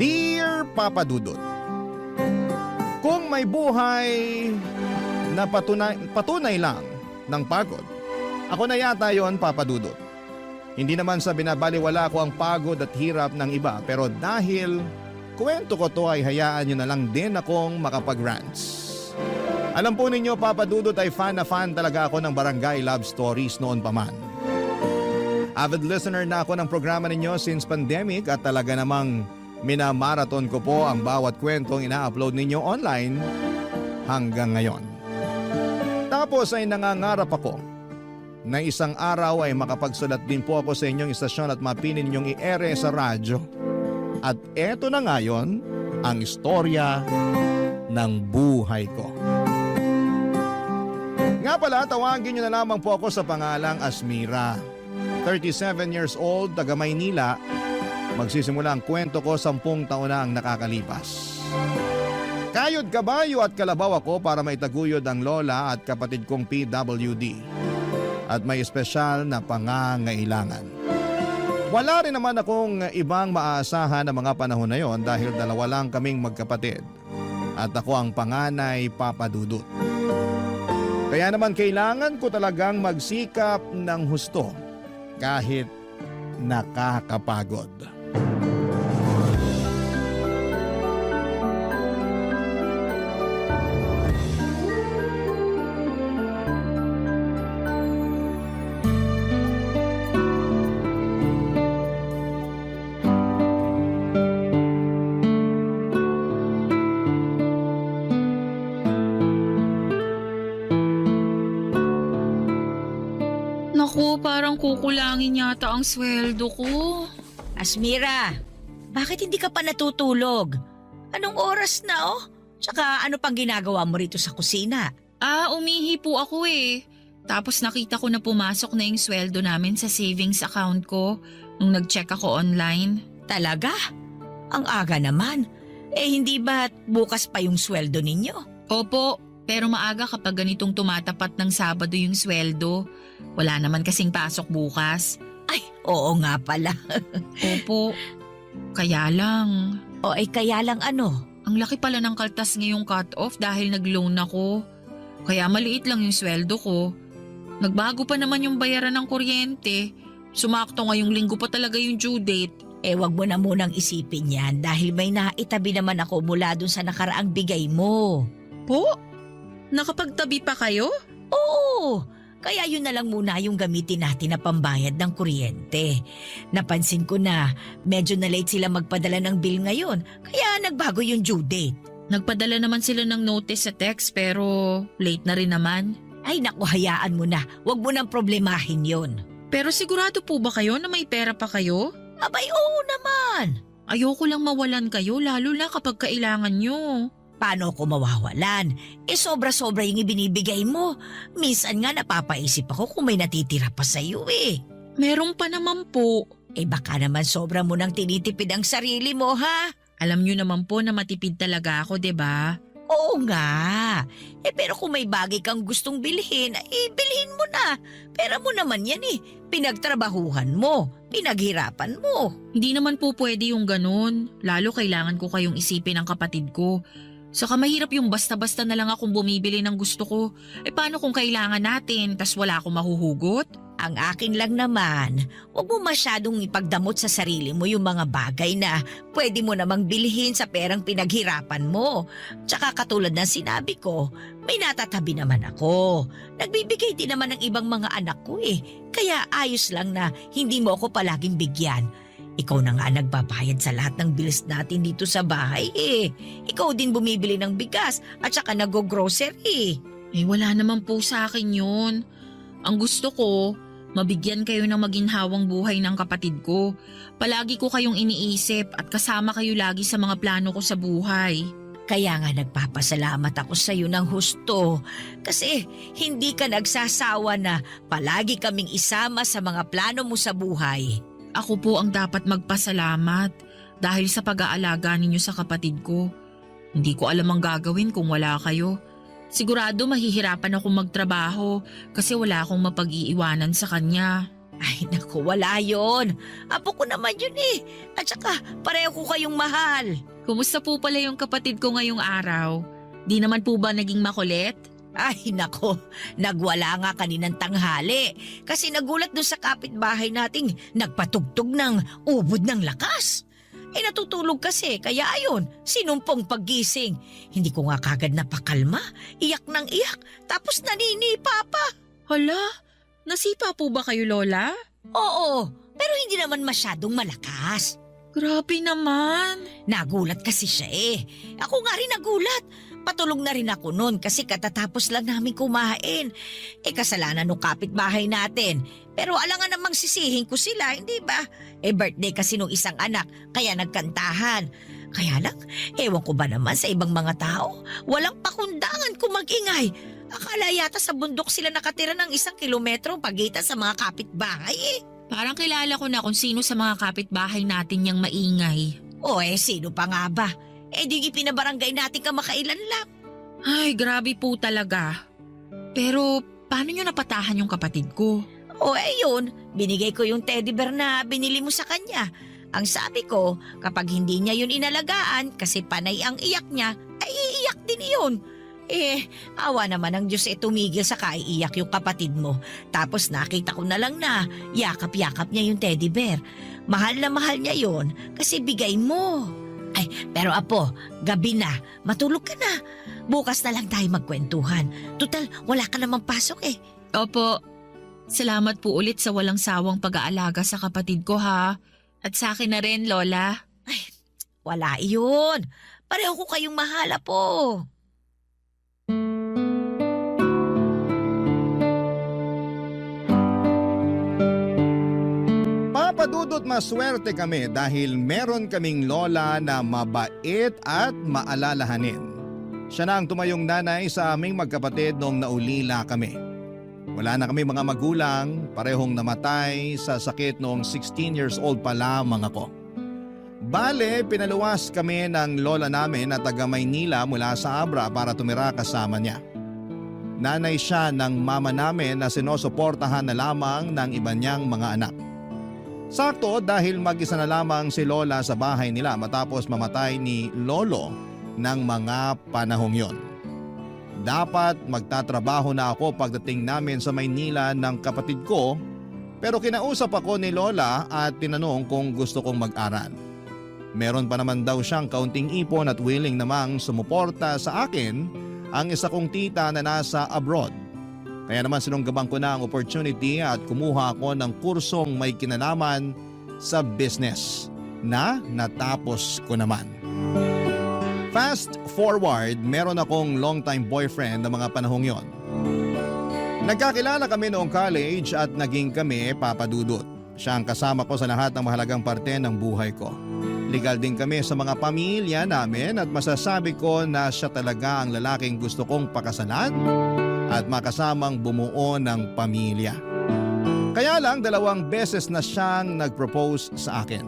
Dear Papa Dudut, kung may buhay na patunay lang ng pagod, ako na yata yon, Papa Dudut. Hindi naman sa binabaliwala ko ang pagod at hirap ng iba, pero dahil kwento ko to ay hayaan nyo na lang din akong makapag-rants. Alam po ninyo, Papa Dudut, ay fan na fan talaga ako ng Barangay Love Stories noon pa man. Avid listener na ako ng programa ninyo since pandemic at talaga namang minamarathon ko po ang bawat kwentong ina-upload ninyo online hanggang ngayon. Tapos ay nangangarap ako na isang araw ay makapagsulat din po ako sa inyong istasyon at mapinin ninyong i-ere sa radyo. At eto na ngayon ang istorya ng buhay ko. Nga pala, tawagin niyo na lamang po ako sa pangalang Asmira. 37 years old, taga Maynila. Magsisimula ang kwento ko 10 taon na ang nakakalipas. Kayod kabayo at kalabaw ako para maitaguyod ang lola at kapatid kong PWD. At may espesyal na pangangailangan. Wala rin naman akong ibang maaasahan na mga panahon na yon dahil dalawa lang kaming magkapatid. At ako ang panganay, Papa Dudut. Kaya naman kailangan ko talagang magsikap ng husto kahit nakakapagod. Naku, parang kukulangin yata ang sweldo ko. Asmira, bakit hindi ka pa natutulog? Anong oras na Tsaka ano pang ginagawa mo rito sa kusina? Umihi po ako eh. Tapos nakita ko na pumasok na yung sweldo namin sa savings account ko nung nag-check ako online. Talaga? Ang aga naman. Hindi ba bukas pa yung sweldo ninyo? Opo, pero maaga kapag ganitong tumatapat ng Sabado yung sweldo. Wala naman kasing pasok bukas. Ay, oo nga pala. Opo, kaya lang. Kaya lang ano? Ang laki pala ng kaltas ngayong cut-off dahil nag-loan ako. Kaya maliit lang yung sweldo ko. Nagbago pa naman yung bayaran ng kuryente. Sumakto ngayong linggo pa talaga yung due date. Wag mo na munang isipin yan dahil may naitabi naman ako mula dun sa nakaraang bigay mo. Po? Nakapagtabi pa kayo? Oo, kaya yun na lang muna yung gamitin natin na pambayad ng kuryente. Napansin ko na medyo na late sila magpadala ng bill ngayon, kaya nagbago yung due date. Nagpadala naman sila ng notice sa text pero late na rin naman. Ay naku, hayaan mo na, wag mo nang problemahin yun. Pero sigurado po ba kayo na may pera pa kayo? Abay, oo naman. Ayoko lang mawalan kayo lalo na kapag kailangan nyo. Paano ko mawawalan? Sobra-sobra yung ibinibigay mo. Minsan nga napapaisip ako kung may natitira pa sa'yo Meron pa naman po. Baka naman sobra mo nang tinitipid ang sarili mo, ha? Alam nyo naman po na matipid talaga ako, 'di ba? Oo nga. Pero kung may bagay kang gustong bilhin, bilhin mo na. Pera mo naman yan Pinagtrabahuhan mo. Pinaghirapan mo. Hindi naman po pwede yung ganun. Lalo kailangan ko kayong isipin ng kapatid ko. Saka mahirap yung basta-basta na lang akong bumibili ng gusto ko. Paano kung kailangan natin tas wala akong mahuhugot? Ang akin lang naman, huwag mo masyadong ipagdamot sa sarili mo yung mga bagay na pwede mo namang bilhin sa perang pinaghirapan mo. Tsaka katulad ng sinabi ko, may natatabi naman ako. Nagbibigay din naman ng ibang mga anak ko Kaya ayos lang na hindi mo ako palaging bigyan. Ikaw na nga nagbabayad sa lahat ng bills natin dito sa bahay Ikaw din bumibili ng bigas at saka nag-grocery. Wala naman po sa akin yun. Ang gusto ko, mabigyan kayo ng maginhawang buhay ng kapatid ko. Palagi ko kayong iniisip at kasama kayo lagi sa mga plano ko sa buhay. Kaya nga nagpapasalamat ako sa iyo ng husto kasi hindi ka nagsasawa na palagi kaming isama sa mga plano mo sa buhay. Ako po ang dapat magpasalamat dahil sa pag-aalaga ninyo sa kapatid ko. Hindi ko alam ang gagawin kung wala kayo. Sigurado mahihirapan akong magtrabaho kasi wala akong mapag-iiwanan sa kanya. Ay naku, wala yon. Apo ko naman yun eh. At saka pareho ko kayong mahal. Kumusta po pala yung kapatid ko ngayong araw? Di naman po ba naging makulit? Ay nako, nagwala nga kaninang tanghali. Kasi nagulat doon sa kapitbahay nating nagpatugtog ng ubod ng lakas. Natutulog kasi, kaya ayun, sinumpong paggising. Hindi ko nga kagad napakalma, iyak ng iyak, tapos naninipa pa. Hala, nasipa po ba kayo, Lola? Oo, pero hindi naman masyadong malakas. Grabe naman. Nagulat kasi siya eh. Ako nga rin nagulat. Patulog na rin ako noon kasi katatapos lang namin kumain. Kasalanan ng kapitbahay natin. Pero alangan namang sisihin ko sila, hindi ba? Birthday kasi nung isang anak, kaya nagkantahan. Kaya lang, ewan ko ba naman sa ibang mga tao, walang pakundangan kung mag-ingay. Akala yata sa bundok sila nakatira ng 1 kilometro pagitan sa mga kapitbahay eh. Parang kilala ko na kung sino sa mga kapitbahay natin yung maingay. O sino pa nga ba? Di ipinabarangay natin kamakailan lang. Ay, grabe po talaga. Pero paano nyo napatahan yung kapatid ko? Yun, binigay ko yung teddy bear na binili mo sa kanya. Ang sabi ko, kapag hindi niya yun inalagaan kasi panay ang iyak niya, ay iiyak din yun. Awa naman ng Diyos tumigil sa kaiiyak yung kapatid mo. Tapos nakita ko na lang na yakap-yakap niya yung teddy bear. Mahal na mahal niya yun kasi bigay mo. Ay, pero apo, gabi na, matulog ka na. Bukas na lang tayo magkwentuhan. Tutal, wala ka namang pasok eh. Opo, salamat po ulit sa walang sawang pag-aalaga sa kapatid ko ha. At sa akin na rin, Lola. Wala iyon. Pareho ko kayong mahal, apo. Papadudot maswerte kami dahil meron kaming lola na mabait at maalalahanin. Siya na ang tumayong nanay sa aming magkapatid noong naulila kami. Wala na kami mga magulang, parehong namatay sa sakit noong 16 years old pa lamang ako. Bale, pinaluwas kami ng lola namin na taga Maynila mula sa Abra para tumira kasama niya. Nanay siya ng mama namin na sinusuportahan na lamang ng iba niyang mga anak. Sakto dahil mag-isa na lamang si Lola sa bahay nila matapos mamatay ni Lolo ng mga panahong yon. Dapat magtatrabaho na ako pagdating namin sa Maynila ng kapatid ko, pero kinausap ako ni Lola at tinanong kung gusto kong mag-aral. Meron pa naman daw siyang kaunting ipon at willing namang sumuporta sa akin ang isa kong tita na nasa abroad. Kaya naman sinunggaban ko na ang opportunity at kumuha ako ng kursong may kinalaman sa business na natapos ko naman. Fast forward, meron akong long-time boyfriend na mga panahong yon. Nagkakilala kami noong college at naging kami papadudot. Siya ang kasama ko sa lahat ng mahalagang parte ng buhay ko. Legal din kami sa mga pamilya namin at masasabi ko na siya talaga ang lalaking gusto kong pakasalan at makasamang bumuo ng pamilya. Kaya lang 2 beses na siyang nag-propose sa akin.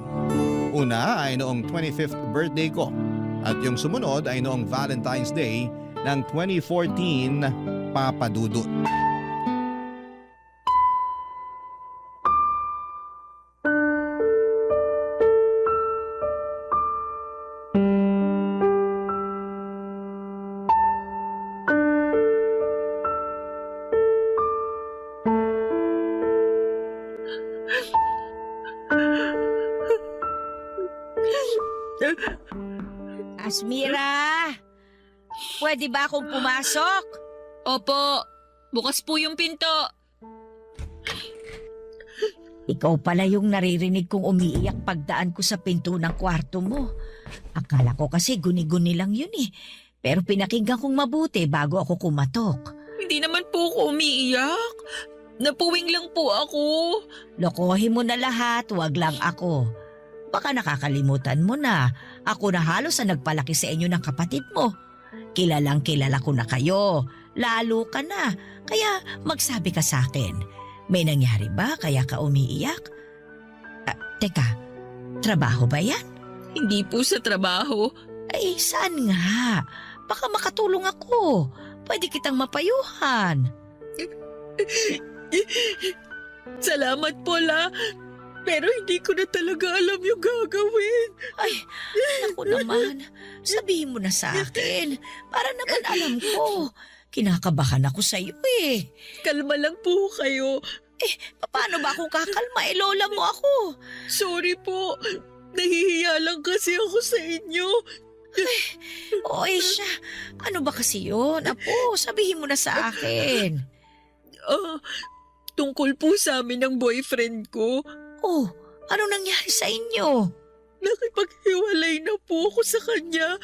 Una ay noong 25th birthday ko at yung sumunod ay noong Valentine's Day ng 2014 papadudot. Asmira, pwede ba akong pumasok? Opo, bukas po yung pinto. Ikaw pala yung naririnig kong umiiyak pagdaan ko sa pinto ng kwarto mo. Akala ko kasi guni-guni lang yun eh. Pero pinakinggan kong mabuti bago ako kumatok. Hindi naman po ako umiiyak. Napuwing lang po ako. Lokohin mo na lahat, wag lang ako. Baka nakakalimutan mo na. Ako na halos ang nagpalaki sa inyo ng kapatid mo. Kilalang kilala ko na kayo. Lalo ka na. Kaya magsabi ka sa akin. May nangyari ba kaya ka umiiyak? Teka, trabaho ba yan? Hindi po sa trabaho. Ay, saan nga? Baka makatulong ako. Pwede kitang mapayuhan. Salamat, Paul, ah. Pero hindi ko na talaga alam yung gagawin. Ay, naku naman. Sabihin mo na sa akin. Para naman alam ko. Kinakabahan ako sa iyo eh. Kalma lang po kayo. Paano ba ako kakalma? Lola mo ako. Sorry po. Nahihiya lang kasi ako sa inyo. Oy siya. Ano ba kasi yun? Apo, sabihin mo na sa akin. Tungkol po sa amin ng boyfriend ko. Oh, ano nangyari sa inyo? Nakipaghiwalay na po ako sa kanya.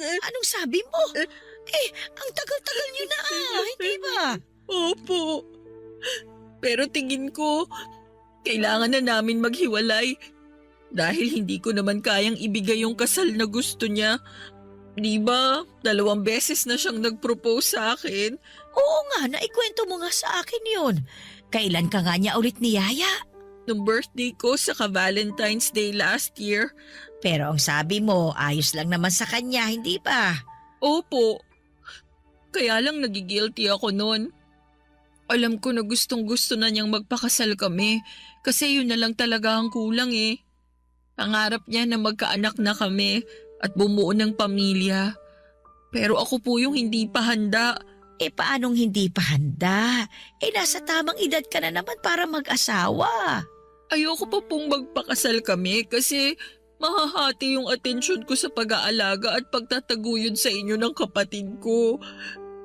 Anong sabi mo? Ang tagal-tagal nyo na hindi ba? Opo. Pero tingin ko, kailangan na namin maghiwalay. Dahil hindi ko naman kayang ibigay yung kasal na gusto niya. Di ba? 2 beses na siyang nag-propose sa akin. Oo nga, naikwento mo nga sa akin yun. Kailan ka nga niya ulit niyaya? Nung birthday ko sa Valentine's Day last year. Pero ang sabi mo, ayos lang naman sa kanya, hindi ba? Opo. Kaya lang nagigilty ako noon. Alam ko na gustong gusto na niyang magpakasal kami kasi yun na lang talaga ang kulang eh. Pangarap niya na magkaanak na kami at bumuo ng pamilya. Pero ako po yung hindi pa handa. Paanong hindi pa handa? Nasa tamang edad ka na naman para mag-asawa. Ayoko pa pong magpakasal kami kasi mahahati yung atensyon ko sa pag-aalaga at pagtataguyod sa inyo ng kapatid ko.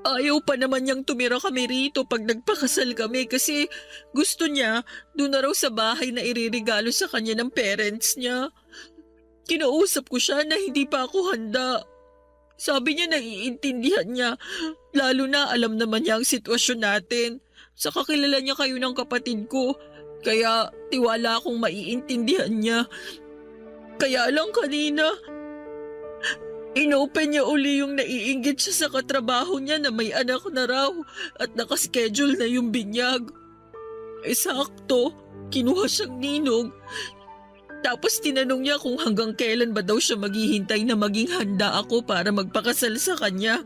Ayaw pa naman niyang tumira kami rito pag nagpakasal kami kasi gusto niya doon na raw sa bahay na iririgalo sa kanya ng parents niya. Kinausap ko siya na hindi pa ako handa. Sabi niya naiintindihan niya, lalo na alam naman niya ang sitwasyon natin. Saka kilala niya kayo ng kapatid ko, kaya tiwala akong maiintindihan niya. Kaya lang kanina, inopen niya uli yung naiinggit siya sa katrabaho niya na may anak na raw at nakaschedule na yung binyag. Sakto, kinuha siyang ninong. Tapos tinanong niya kung hanggang kailan ba daw siya maghihintay na maging handa ako para magpakasal sa kanya.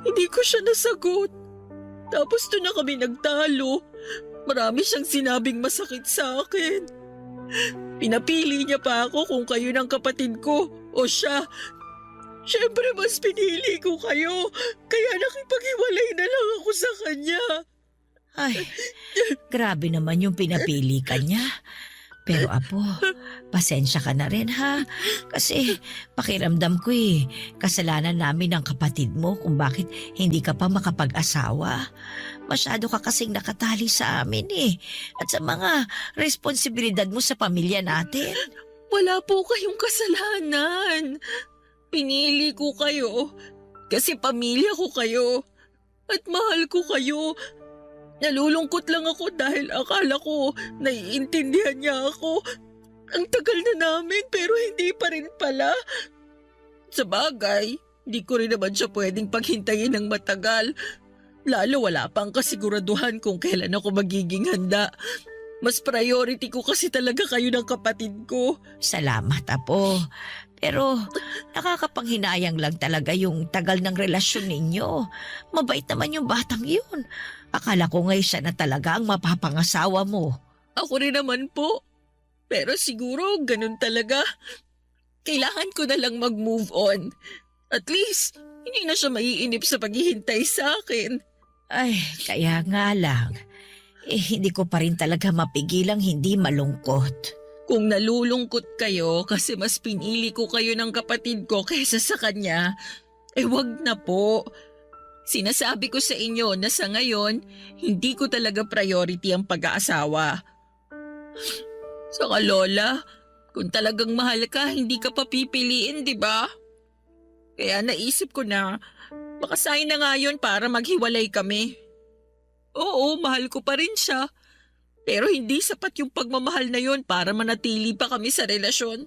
Hindi ko siya nasagot. Tapos doon na kami nagtalo. Marami siyang sinabing masakit sa akin. Pinapili niya pa ako kung kayo ng kapatid ko o siya. Siyempre mas pinili ko kayo. Kaya nakipaghiwalay na lang ako sa kanya. Ay, grabe naman yung pinapili ka niya. Pero apo, pasensya ka na rin ha. Kasi pakiramdam ko kasalanan namin ng kapatid mo kung bakit hindi ka pa makapag-asawa. Masyado ka kasing nakatali sa amin at sa mga responsibilidad mo sa pamilya natin. Wala po kayong kasalanan. Pinili ko kayo kasi pamilya ko kayo at mahal ko kayo. Nalulungkot lang ako dahil akala ko naiintindihan niya ako. Ang tagal na namin pero hindi pa rin pala. Sa bagay, hindi ko rin naman siya pwedeng paghintayin ng matagal. Lalo wala pang kasiguraduhan kung kailan ako magiging handa. Mas priority ko kasi talaga kayo ng kapatid ko. Salamat, apo. Pero nakakapanghinayang lang talaga yung tagal ng relasyon ninyo. Mabait naman yung batang yun. Akala ko ngayon siya na talaga ang mapapangasawa mo. Ako rin naman po. Pero siguro ganun talaga. Kailangan ko na lang mag-move on. At least, hindi na siya maiinip sa paghihintay sa akin. Ay, kaya nga lang. Hindi ko pa rin talaga mapigilang hindi malungkot. Kung nalulungkot kayo kasi mas pinili ko kayo ng kapatid ko kaysa sa kanya, wag na po. Sinasabi ko sa inyo na sa ngayon, hindi ko talaga priority ang pag-aasawa. Saka Lola, kung talagang mahal ka, hindi ka pa pipiliin, di ba? Kaya naisip ko na, makasign na nga yun para maghiwalay kami. Oo, mahal ko pa rin siya. Pero hindi sapat yung pagmamahal na yun para manatili pa kami sa relasyon.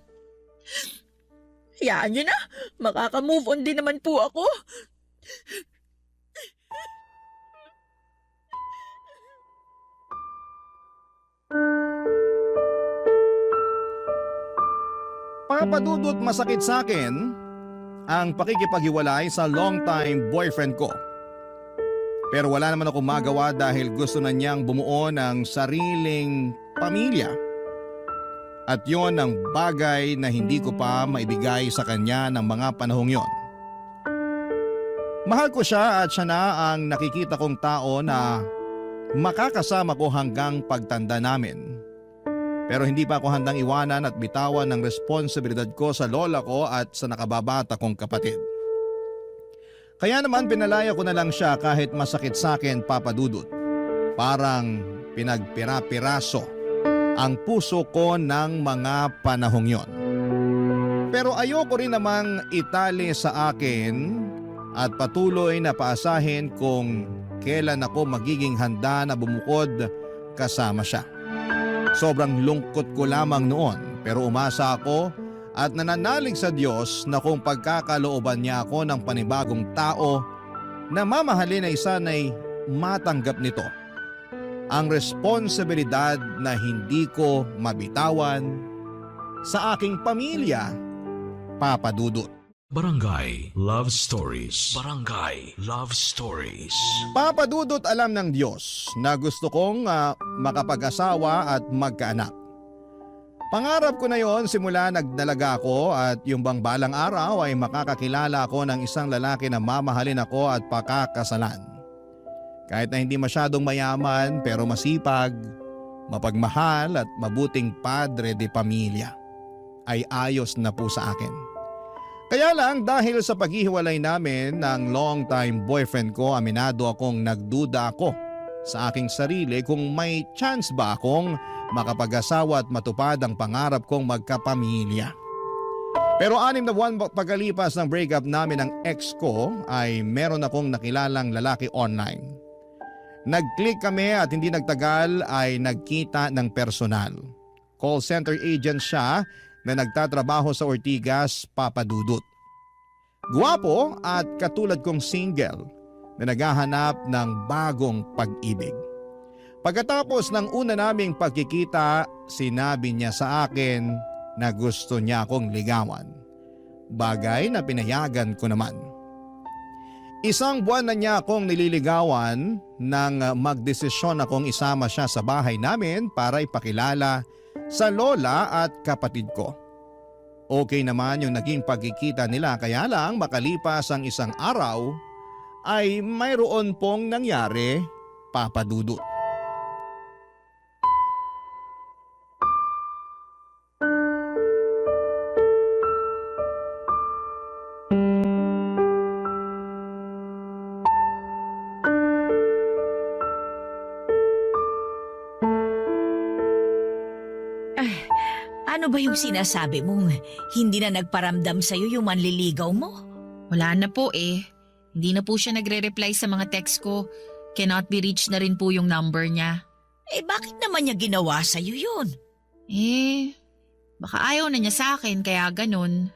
Hayaan nyo na, makaka-move on din naman po ako. Papadudot masakit sa akin ang pakikipaghiwalay sa long-time boyfriend ko. Pero wala naman akong magawa dahil gusto na niyang bumuo ng sariling pamilya. At yon ang bagay na hindi ko pa maibigay sa kanya ng mga panahong yon. Mahal ko siya at siya na ang nakikita kong tao na makakasama ko hanggang pagtanda namin. Pero hindi pa ako handang iwanan at bitawan ng responsibilidad ko sa lola ko at sa nakababata kong kapatid. Kaya naman pinalaya ko na lang siya kahit masakit sa akin, Papa Dudut. Parang pinagpira-piraso ang puso ko ng mga panahong yon. Pero ayoko rin namang itali sa akin at patuloy na paasahin kung kailan ako magiging handa na bumukod kasama siya. Sobrang lungkot ko lamang noon pero umasa ako at nananalig sa Diyos na kung pagkakalooban niya ako ng panibagong tao na mamahalin ay sana'y matanggap nito ang responsibilidad na hindi ko mabitawan sa aking pamilya, Papa Dudut. Barangay Love Stories. Barangay Love Stories. Papa Dudut, alam ng Diyos na gusto kong makapag-asawa at magkaanak. Pangarap ko na yon simula nagdalaga ako at yung bang balang araw ay makakakilala ako ng isang lalaki na mamahalin ako at pakakasalan. Kahit na hindi masyadong mayaman pero masipag, mapagmahal at mabuting padre de pamilya, ay ayos na po sa akin. Kaya lang dahil sa paghihiwalay namin ng long-time boyfriend ko, aminado akong nagduda ako sa aking sarili kung may chance ba akong makapag-asawa at matupad ang pangarap kong magkapamilya. Pero 6 na buwan pagkalipas ng breakup namin ng ex ko ay meron akong nakilalang lalaki online. Nag-click kami at hindi nagtagal ay nagkita ng personal. Call center agent siya na nagtatrabaho sa Ortigas, Papa Dudut. Guwapo at katulad kong single na naghahanap ng bagong pag-ibig. Pagkatapos ng una naming pagkikita, sinabi niya sa akin na gusto niya akong ligawan. Bagay na pinayagan ko naman. 1 buwan na niya akong nililigawan nang magdesisyon akong isama siya sa bahay namin para ipakilala sa lola at kapatid ko. Okay naman yung naging pagkikita nila, kaya lang makalipas ang 1 araw ay mayroon pong nangyari, Papa Dudut. Ano ba yung sinasabi mong hindi na nagparamdam sa'yo yung manliligaw mo? Wala na po eh. Hindi na po siya nagre-reply sa mga text ko. Cannot be reached na rin po yung number niya. Eh bakit naman niya ginawa sa'yo yun? Baka ayaw na niya sa akin kaya ganun.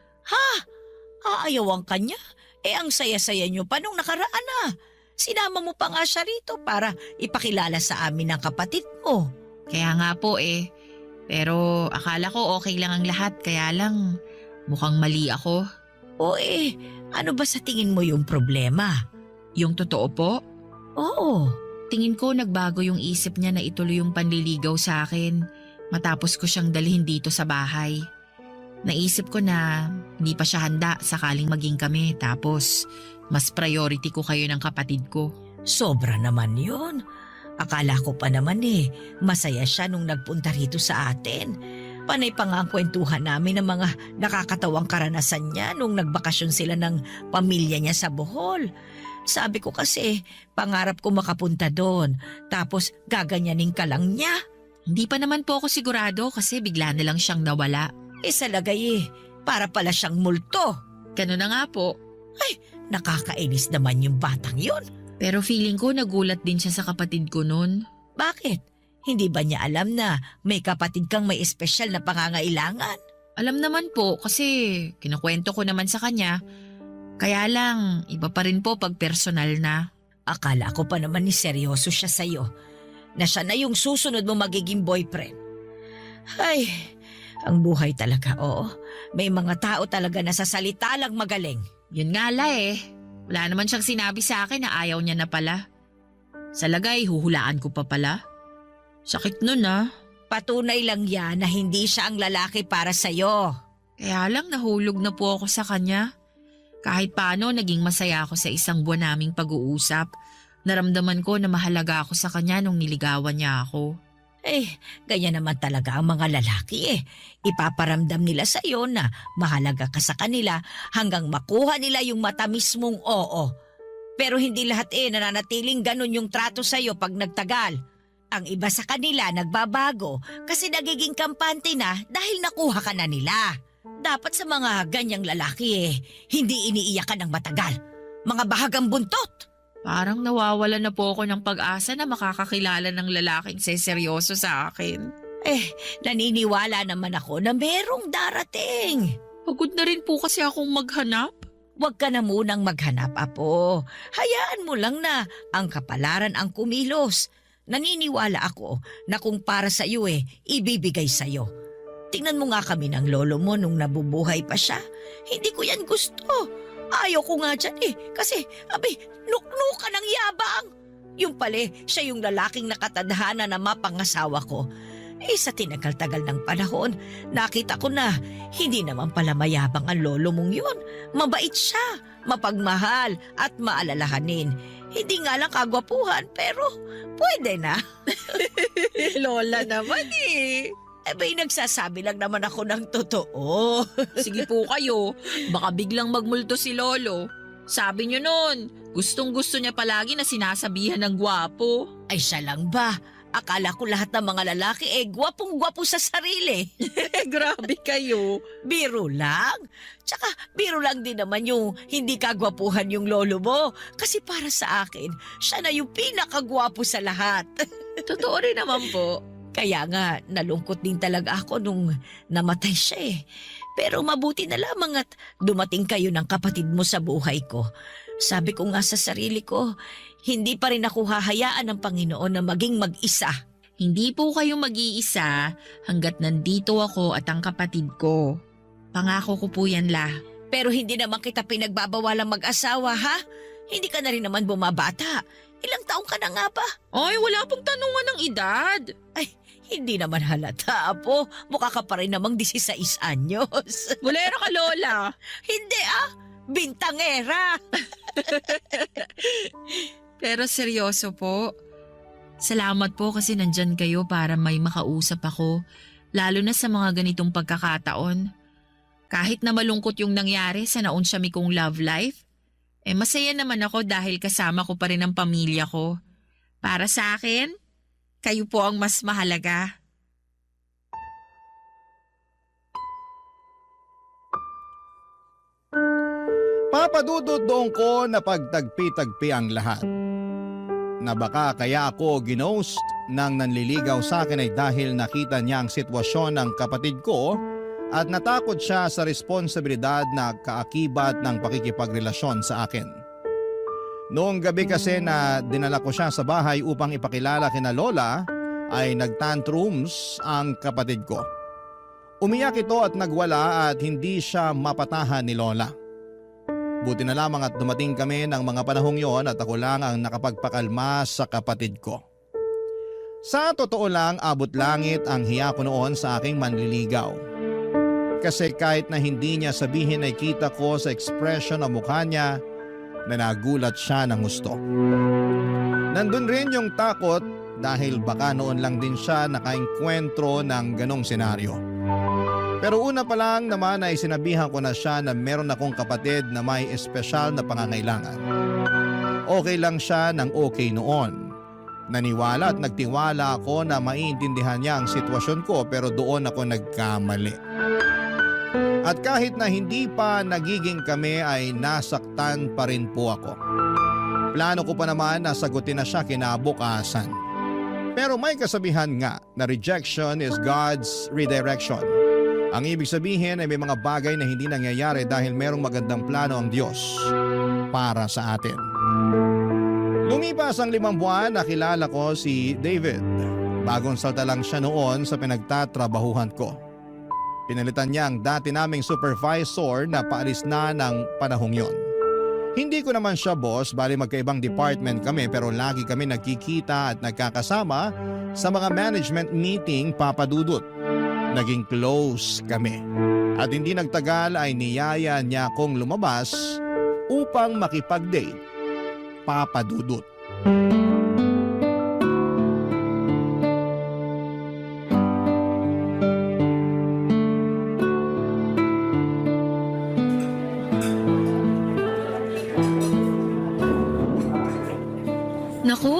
Aayawan ka niya? Ang saya-saya niyo pa nung nakaraan na. Sinama mo pa nga siya rito para ipakilala sa amin ng kapatid mo. Kaya nga po eh. Pero akala ko okay lang ang lahat kaya lang mukhang mali ako. Ano ba sa tingin mo yung problema? Yung totoo po? Oo. Tingin ko nagbago yung isip niya na ituloy yung panliligaw sa akin matapos ko siyang dalhin dito sa bahay. Naisip ko na hindi pa siya handa sakaling maging kami tapos mas priority ko kayo ng kapatid ko. Sobra naman yun. Akala ko pa naman masaya siya nung nagpunta rito sa atin. Panay pa nga ang kwentuhan namin ng mga nakakatawang karanasan niya nung nagbakasyon sila ng pamilya niya sa Bohol. Sabi ko kasi, pangarap ko makapunta doon, tapos gaganyanin ka lang niya. Hindi pa naman po ako sigurado kasi bigla na lang siyang nawala. Sa lagay para pala siyang multo. Ganun na nga po. Nakakainis naman yung batang yun. Pero feeling ko nagulat din siya sa kapatid ko nun. Bakit? Hindi ba niya alam na may kapatid kang may espesyal na pangangailangan? Alam naman po kasi kinukwento ko naman sa kanya. Kaya lang, iba pa rin po pag personal na. Akala ko pa naman ni seryoso siya sa'yo. Na siya na yung susunod mo magiging boyfriend. Ang buhay talaga, oo. May mga tao talaga na sa salita lang magaling. Yun nga la eh. Wala naman siyang sinabi sa akin na ayaw niya na pala. Sa lagay, huhulaan ko pa pala. Sakit nun ah. Patunay lang yan na hindi siya ang lalaki para sa'yo. Kaya lang nahulog na po ako sa kanya. Kahit paano, naging masaya ako sa isang buwan naming pag-uusap. Naramdaman ko na mahalaga ako sa kanya nung niligawan niya ako. Ganyan naman talaga ang mga lalaki eh. Ipaparamdam nila sa'yo na mahalaga ka sa kanila hanggang makuha nila yung matamis mong oo. Pero hindi lahat nananatiling ganun yung trato sa'yo pag nagtagal. Ang iba sa kanila nagbabago kasi nagiging kampante na dahil nakuha ka na nila. Dapat sa mga ganyang lalaki hindi iniiyakan ng matagal. Mga bahagang buntot. Parang nawawala na po ako ng pag-asa na makakakilala ng lalaking seseryoso sa akin. Naniniwala naman ako na merong darating. Pagod na rin po kasi akong maghanap. Huwag ka na munang maghanap, Apo. Hayaan mo lang na ang kapalaran ang kumilos. Naniniwala ako na kung para sa iyo ibibigay sa iyo. Tingnan mo nga kami ng lolo mo nung nabubuhay pa siya. Hindi ko yan gusto. Ayaw ko nga dyan kasi nuknuka ng yabang. Yung pala, siya yung lalaking nakatadhana na mapangasawa ko. Sa tinagal-tagal ng panahon, nakita ko na hindi naman pala mayabang ang lolo mong yun. Mabait siya, mapagmahal at maalalahanin. Hindi nga lang kagwapuhan pero pwede na. Lola naman Nagsasabi lang naman ako ng totoo. Sige po kayo, baka biglang magmulto si Lolo. Sabi niyo nun, gustong-gusto niya palagi na sinasabihan ng gwapo. Ay siya lang ba? Akala ko lahat ng mga lalaki gwapong-gwapo sa sarili. Grabe kayo. Biro lang. Tsaka biro lang din naman yung hindi kagwapuhan yung lolo mo. Kasi para sa akin, siya na yung pinakagwapo sa lahat. Totoo rin naman po. Kaya nga, nalungkot din talaga ako nung namatay siya Pero mabuti na lamang at dumating kayo ng kapatid mo sa buhay ko. Sabi ko nga sa sarili ko, hindi pa rin ako hahayaan ng Panginoon na maging mag-isa. Hindi po kayo mag-iisa hanggat nandito ako at ang kapatid ko. Pangako ko po yan, La. Pero hindi naman kita pinagbabawalang mag-asawa, ha? Hindi ka na rin naman bumabata. Ilang taong ka na nga ba? Ay, wala pong tanungan ng edad. Hindi naman halata, Apo. Mukha ka pa rin namang 16 anyos. Bulera ka, Lola. Hindi bintangera. Pero seryoso po. Salamat po kasi nandyan kayo para may makausap ako. Lalo na sa mga ganitong pagkakataon. Kahit na malungkot yung nangyari sa naunsyami kong love life, masaya naman ako dahil kasama ko pa rin ang pamilya ko. Para sa akin, kayo po ang mas mahalaga. Papadudod doon ko na pagtagpi-tagpi ang lahat. Na baka kaya ako ginost ng nanliligaw sa akin ay dahil nakita niya ang sitwasyon ng kapatid ko at natakot siya sa responsibilidad na kaakibat ng pakikipagrelasyon sa akin. Noong gabi kasi na dinala ko siya sa bahay upang ipakilala kina Lola ay nagtantrums ang kapatid ko. Umiyak ito at nagwala at hindi siya mapatahan ni Lola. Buti na lamang at dumating kami ng mga panahong yon at ako lang ang nakapagpakalma sa kapatid ko. Sa totoo lang, abot langit ang hiya ko noon sa aking manliligaw. Kasi kahit na hindi niya sabihin ay kita ko sa ekspresyon ng mukha niya na nagulat siya ng gusto. Nandun rin yung takot dahil baka noon lang din siya nakaengkwentro ng ganong senaryo. Pero una pa lang naman ay sinabihan ko na siya na meron akong kapatid na may espesyal na pangangailangan. Okay lang siya ng okay noon. Naniwala at nagtiwala ako na maiintindihan niya ang sitwasyon ko pero doon ako nagkamali. At kahit na hindi pa nagiging kami ay nasaktan pa rin po ako. Plano ko pa naman na sagutin na siya kinabukasan. Pero may kasabihan nga na rejection is God's redirection. Ang ibig sabihin ay may mga bagay na hindi nangyayari dahil merong magandang plano ang Diyos para sa atin. Lumipas ang 5 buwan, nakilala ko si David. Bagong salta lang siya noon sa pinagtatrabahuhan ko. Pinalitan niya ang dati naming supervisor na paalis na ng panahong yon. Hindi ko naman siya boss, bali magkaibang department kami pero lagi kami nagkikita at nagkakasama sa mga management meeting, Papa Dudut. Naging close kami. At hindi nagtagal ay niyaya niya akong lumabas upang makipag-date, Papa Dudut. Naku,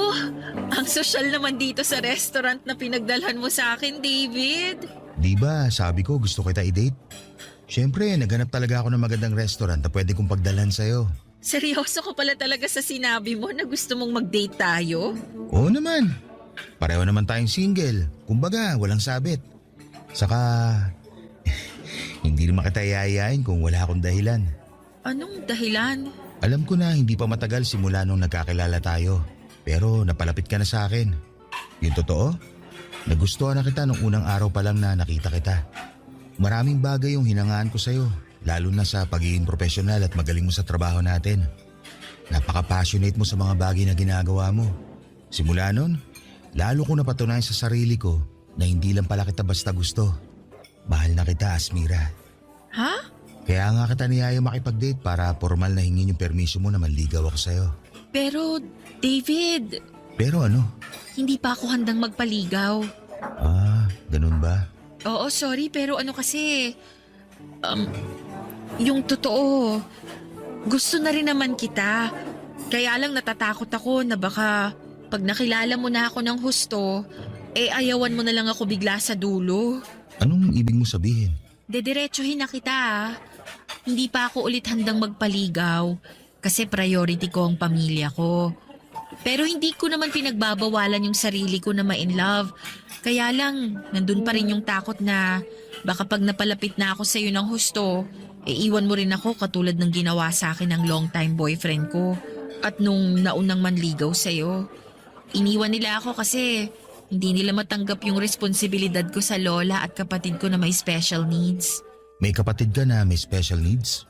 ang sosyal naman dito sa restaurant na pinagdalhan mo sa akin, David. Di ba, sabi ko gusto kita i-date? Siyempre, naghanap talaga ako ng magandang restaurant na pwede kong pagdalhan sa'yo. Seryoso ka pala talaga sa sinabi mo na gusto mong mag-date tayo? Oo naman. Pareho naman tayong single. Kumbaga, walang sabit. Saka, hindi naman kita yayain kung wala akong dahilan. Anong dahilan? Alam ko na hindi pa matagal simula nung nagkakilala tayo. Pero napalapit ka na sa akin. Yung totoo, nagustuhan na kita nung unang araw pa lang na nakita kita. Maraming bagay yung hinangaan ko sa'yo, lalo na sa pagiging profesional at magaling mo sa trabaho natin. Napaka-passionate mo sa mga bagay na ginagawa mo. Simula nun, lalo ko napatunayan sa sarili ko na hindi lang pala kita basta gusto. Mahal na kita, Asmira. Ha? Kaya nga kita niyaya makipag-date para formal na hingin yung permiso mo na manligaw ako sa'yo. Pero, David, Pero ano? hindi pa ako handang magpaligaw. Ganun ba? Oo, sorry, pero ano kasi, yung totoo, gusto na rin naman kita. Kaya lang natatakot ako na baka pag nakilala mo na ako ng husto, ayawan mo na lang ako bigla sa dulo. Anong ibig mo sabihin? Dediretsuhin na kita ah. Hindi pa ako ulit handang magpaligaw kasi priority ko ang pamilya ko. Pero hindi ko naman pinagbabawalan yung sarili ko na ma-in love. Kaya lang, nandun pa rin yung takot na baka pag napalapit na ako sa iyo ng husto, iwan mo rin ako katulad ng ginawa sa akin ng long-time boyfriend ko. At nung naunang manligaw sa iyo, iniwan nila ako kasi hindi nila matanggap yung responsibilidad ko sa lola at kapatid ko na may special needs. May kapatid ka na may special needs?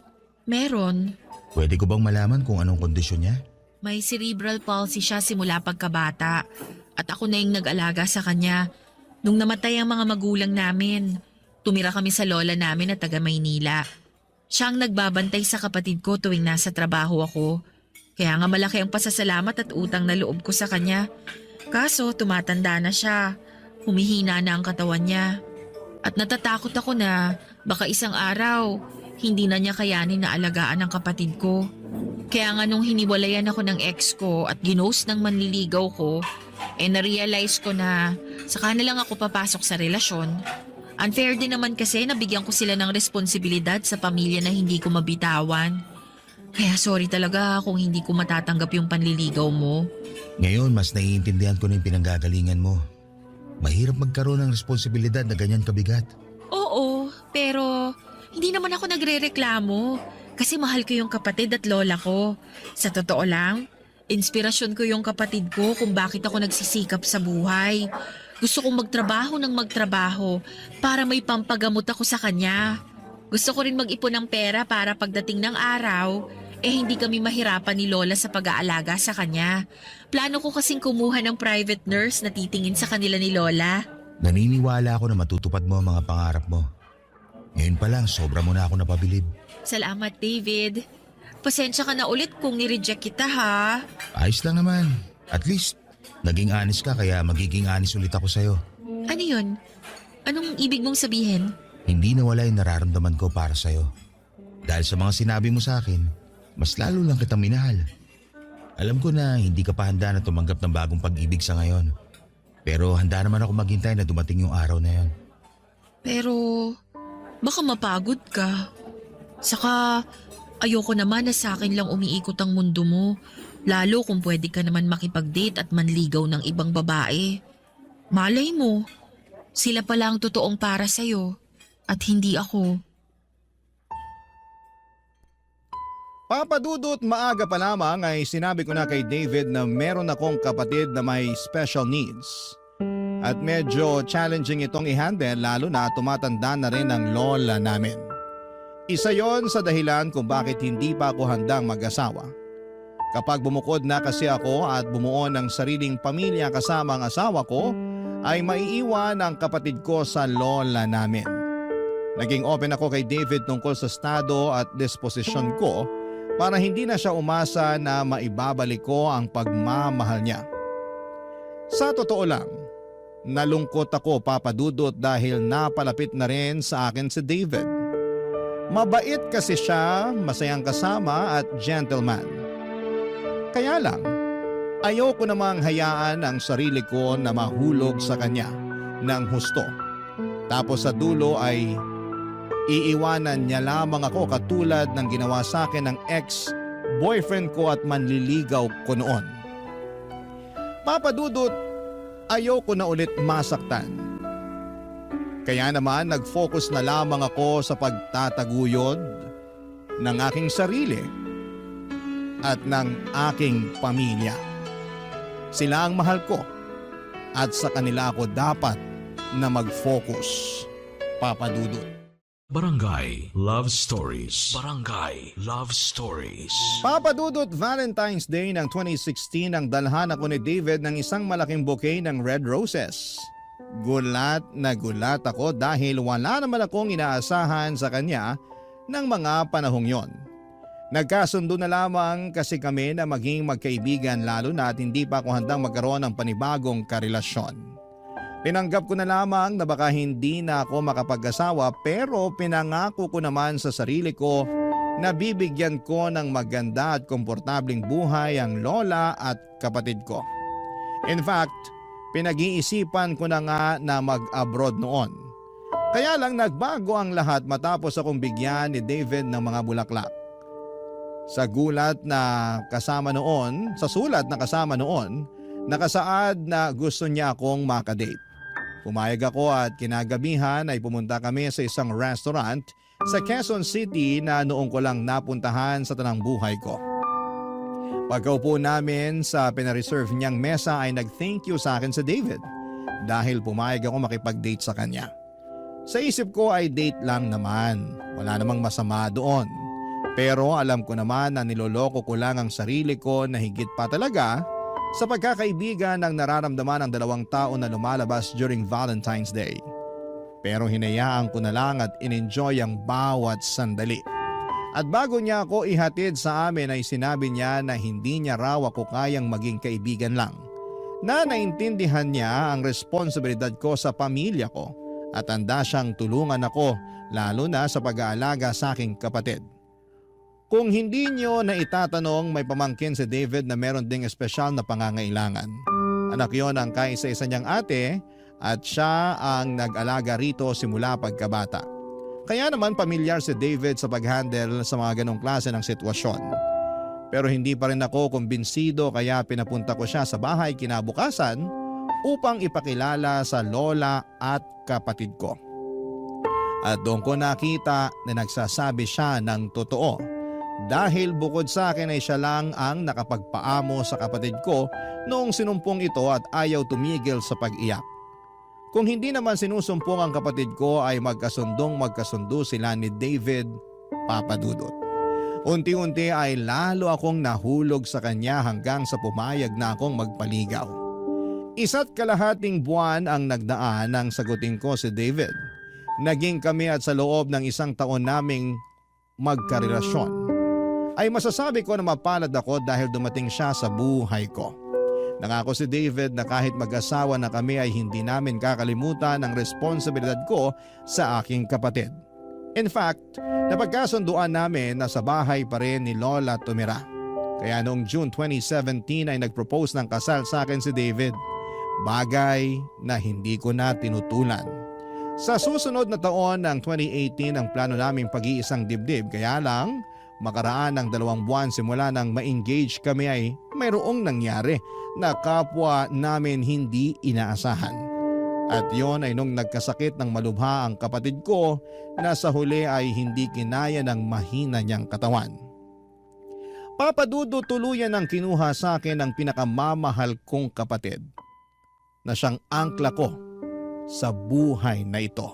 Meron. Pwede ko bang malaman kung anong kondisyon niya? May cerebral palsy siya simula pagkabata at ako na yung nag-alaga sa kanya. Nung namatay ang mga magulang namin, tumira kami sa lola namin na taga Maynila. Siya ang nagbabantay sa kapatid ko tuwing nasa trabaho ako. Kaya nga malaki ang pasasalamat at utang na loob ko sa kanya. Kaso tumatanda na siya, humihina na ang katawan niya. At natatakot ako na baka isang araw hindi na niya kayanin na alagaan ang kapatid ko. Kaya nga nung hiniwalayan ako ng ex ko at ginost ng manliligaw ko, na-realize ko na saka na lang ako papasok sa relasyon. Unfair din naman kasi nabigyan ko sila ng responsibilidad sa pamilya na hindi ko mabitawan. Kaya sorry talaga kung hindi ko matatanggap yung panliligaw mo. Ngayon, mas naiintindihan ko na yung pinanggagalingan mo. Mahirap magkaroon ng responsibilidad na ganyan kabigat. Oo, pero hindi naman ako nagrereklamo kasi mahal ko yung kapatid at lola ko. Sa totoo lang, inspirasyon ko yung kapatid ko kung bakit ako nagsisikap sa buhay. Gusto kong magtrabaho ng magtrabaho para may pampagamot ako sa kanya. Gusto ko rin mag-ipon ng pera para pagdating ng araw, hindi kami mahirapan ni Lola sa pag-aalaga sa kanya. Plano ko kasing kumuha ng private nurse na titingin sa kanila ni Lola. Naniniwala ako na matutupad mo ang mga pangarap mo. Ngayon pa lang, sobra mo na ako napabilib. Salamat, David. Pasensya ka na ulit kung ni-reject kita ha. Ayos lang naman. At least, naging honest ka kaya magiging honest ulit ako sa'yo. Ano yun? Anong ibig mong sabihin? Hindi nawala yung nararamdaman ko para sa'yo. Dahil sa mga sinabi mo sa akin, mas lalo lang kitang minahal. Alam ko na hindi ka pa handa na tumanggap ng bagong pag-ibig sa ngayon. Pero handa naman ako maghintay na dumating yung araw na yon. Pero baka mapagod ka. Saka ayoko naman na sa akin lang umiikot ang mundo mo. Lalo kung pwede ka naman makipag-date at manligaw ng ibang babae. Malay mo, sila pala ang totoong para sa'yo at hindi ako. Papa Dudut, maaga pa lamang ay sinabi ko na kay David na meron akong kapatid na may special needs. At medyo challenging itong i-handle lalo na tumatanda na rin ang lola namin. Isa yon sa dahilan kung bakit hindi pa ako handang mag-asawa. Kapag bumukod na kasi ako at bumuo ng sariling pamilya kasama ang asawa ko, ay maiiwan ang kapatid ko sa lola namin. Naging open ako kay David tungkol sa estado at disposisyon ko para hindi na siya umasa na maibabalik ko ang pagmamahal niya. Sa totoo lang, nalungkot ako, Papa Dudut, dahil napalapit na rin sa akin si David. Mabait kasi siya, masayang kasama at gentleman. Kaya lang, ayoko namang hayaan ang sarili ko na mahulog sa kanya ng husto. Tapos sa dulo ay iiwanan niya lamang ako katulad ng ginawa sa akin ng ex-boyfriend ko at manliligaw ko noon. Papa Dudut, ayoko na ulit masaktan. Kaya naman nag-focus na lamang ako sa pagtataguyod ng aking sarili at ng aking pamilya. Sila ang mahal ko at sa kanila ako dapat na mag-focus, Papa Dudut. Barangay Love Stories. Barangay Love Stories. Papa Dudut, Valentine's Day ng 2016 ang dalhan ako ni David ng isang malaking bouquet ng red roses. Gulat na gulat ako dahil wala naman akong inaasahan sa kanya ng mga panahong yon. Nagkasundo na lamang kasi kami na maging magkaibigan lalo na at hindi pa ako handang magkaroon ng panibagong karelasyon. Tinanggap ko na lamang na baka hindi na ako makapag-asawa pero pinangako ko naman sa sarili ko na bibigyan ko ng maganda at komportabling buhay ang lola at kapatid ko. In fact, pinag-iisipan ko na nga na mag-abroad noon. Kaya lang nagbago ang lahat matapos akong bigyan ni David ng mga bulaklak. Sa sulat na kasama noon, nakasaad na gusto niya akong makadate. Pumayag ako at kinagabihan ay pumunta kami sa isang restaurant sa Quezon City na noong ko lang napuntahan sa tanang buhay ko. Pagkaupo namin sa pinareserve niyang mesa ay nag-thank you sa akin si David dahil pumayag ako makipag-date sa kanya. Sa isip ko ay date lang naman, wala namang masama doon. Pero alam ko naman na niloloko ko lang ang sarili ko na higit pa talaga sa pagkakaibigan ng nararamdaman ng dalawang tao na lumalabas during Valentine's Day. Pero hinayaan ko na lang at in-enjoy ang bawat sandali. At bago niya ako ihatid sa amin ay sinabi niya na hindi niya raw ako kayang maging kaibigan lang. Na naintindihan niya ang responsibilidad ko sa pamilya ko at handa siyang tulungan ako lalo na sa pag-aalaga sa aking kapatid. Kung hindi niyo na itatanong, may pamangkin si David na meron ding espesyal na pangangailangan. Anak yon ang kaisa-isa niyang ate at siya ang nag-alaga rito simula pagkabata. Kaya naman pamilyar si David sa pag-handle sa mga ganong klase ng sitwasyon. Pero hindi pa rin ako kumbinsido kaya pinapunta ko siya sa bahay kinabukasan upang ipakilala sa lola at kapatid ko. At doon ko nakita na nagsasabi siya ng totoo. Dahil bukod sa akin ay siya lang ang nakapagpaamo sa kapatid ko noong sinumpong ito at ayaw tumigil sa pag-iyak. Kung hindi naman sinusumpong ang kapatid ko ay magkasundo sila ni David, Papa Dudut. Unti-unti ay lalo akong nahulog sa kanya hanggang sa pumayag na akong magpaligaw. 1.5 buwan ang nagdaan nang sagutin ko si David. Naging kami at sa loob ng 1 taon naming magkarelasyon ay masasabi ko na mapalad ako dahil dumating siya sa buhay ko. Nangako si David na kahit mag-asawa na kami ay hindi namin kakalimutan ang responsibilidad ko sa aking kapatid. In fact, napagkasunduan namin na sa bahay pa rin ni Lola tumira. Kaya noong June 2017 ay nag-propose ng kasal sa akin si David. Bagay na hindi ko na tinutulan. Sa susunod na taon ng 2018 ang plano naming pag-iisang dibdib, kaya lang makaraan ng 2 buwan simula nang ma-engage kami ay mayroong nangyari na kapwa namin hindi inaasahan. At yon ay nung nagkasakit ng malubha ang kapatid ko na sa huli ay hindi kinaya ng mahina niyang katawan. Papa Dudo, tuluyan ang kinuha sa akin ang pinakamamahal kong kapatid na siyang angkla ko sa buhay na ito.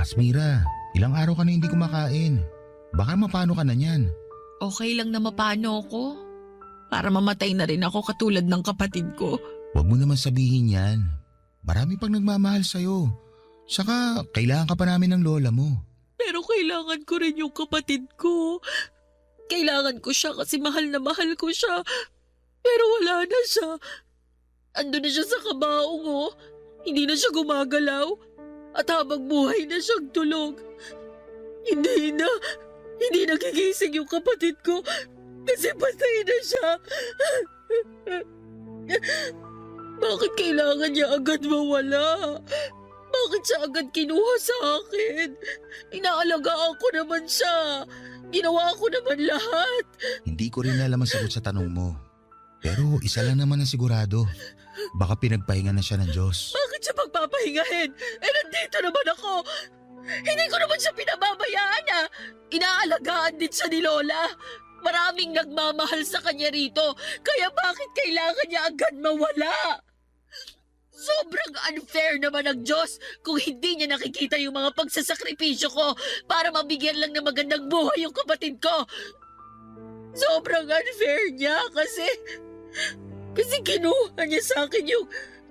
Asmira, ilang araw ka na hindi kumakain. Baka mapano ka na niyan. Okay lang na mapano ako. Para mamatay na rin ako katulad ng kapatid ko. Huwag mo naman sabihin yan. Marami pang nagmamahal sa'yo. Saka, kailangan ka pa namin ng lola mo. Pero kailangan ko rin yung kapatid ko. Kailangan ko siya kasi mahal na mahal ko siya. Pero wala na siya. Ando na siya sa kabaong oh. Hindi na siya gumagalaw. At habang buhay na siyang tulog. Hindi nagigising yung kapatid ko. Kasi patay na siya. Bakit kailangan niya agad mawala? Bakit siya agad kinuha sa akin? Inaalagaan ko naman siya. Ginawa ko naman lahat. Hindi ko rin alam ang sagot sa tanong mo. Pero isa lang naman ang sigurado. Baka pinagpahinga na siya ng Diyos. Bakit siya pagpapahingahin? Nandito naman ako. Hindi ko naman siya pinababayaan ah. Inaalagaan din siya ni Lola. Maraming nagmamahal sa kanya rito. Kaya bakit kailangan niya agad mawala? Sobrang unfair naman ng Diyos kung hindi niya nakikita yung mga pagsasakripisyo ko para mabigyan lang ng magandang buhay yung kapatid ko. Sobrang unfair niya kasi kinuha niya sa akin yung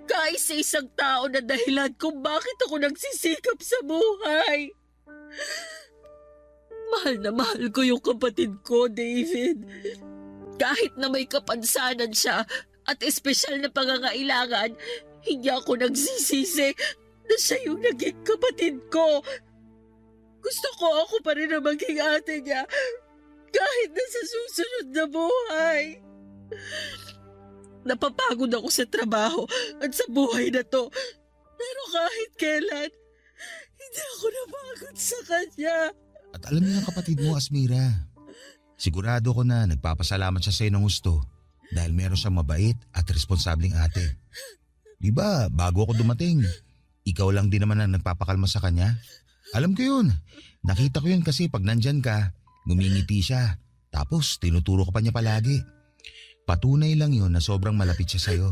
kaisa-isang tao na dahilan kung bakit ako nagsisikap sa buhay. Mahal na mahal ko yung kapatid ko, David. Kahit na may kapansanan siya at espesyal na pangangailangan, hindi ako nagsisisi na siya yung naging kapatid ko. Gusto ko ako pa rin na maging ate niya kahit na sa susunod na buhay. Napapagod ako sa trabaho at sa buhay na to. Pero kahit kailan, hindi ako napagod sa kanya. At alam niyo ng kapatid mo, Asmira. Sigurado ko na nagpapasalamat siya sa'yo ng gusto dahil meron siyang mabait at responsabling ate. Di ba, bago ako dumating, ikaw lang din naman ang nagpapakalma sa kanya? Alam ko yun. Nakita ko yun kasi pag nandyan ka, ngumingiti siya. Tapos tinuturo ka pa niya palagi. Patunay lang yun na sobrang malapit siya sa'yo.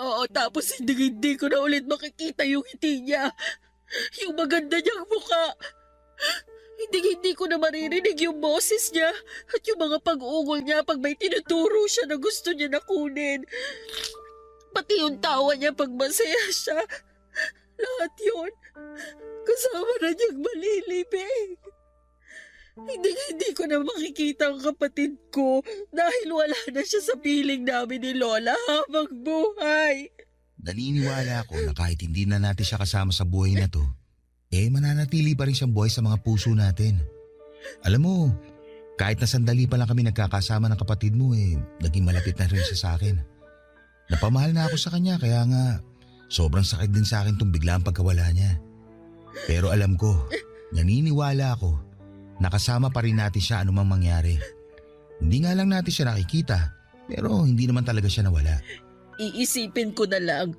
Oo, tapos hindi ko na ulit makikita yung ngiti niya. Yung maganda niyang mukha. Hindi ko na maririnig yung boses niya at yung mga pag-ungol niya pag may tinuturo siya na gusto niya na kunin. Pati yung tawa niya pag masaya siya. Lahat yun. Kasama na niyang malilibig. Hindi ko na makikita ang kapatid ko dahil wala na siya sa piling namin ni Lola habang buhay. Naniniwala ako na kahit hindi na natin siya kasama sa buhay na to, mananatili pa rin siyang buhay sa mga puso natin. Alam mo, kahit na sandali pa lang kami nagkakasama ng kapatid mo naging malapit na rin siya sa akin. Napamahal na ako sa kanya kaya nga sobrang sakit din sa akin tong biglang pagkawala niya. Pero alam ko, naniniwala ako, nakasama pa rin natin siya anumang mangyari. Hindi nga lang natin siya nakikita, pero hindi naman talaga siya nawala. Iisipin ko na lang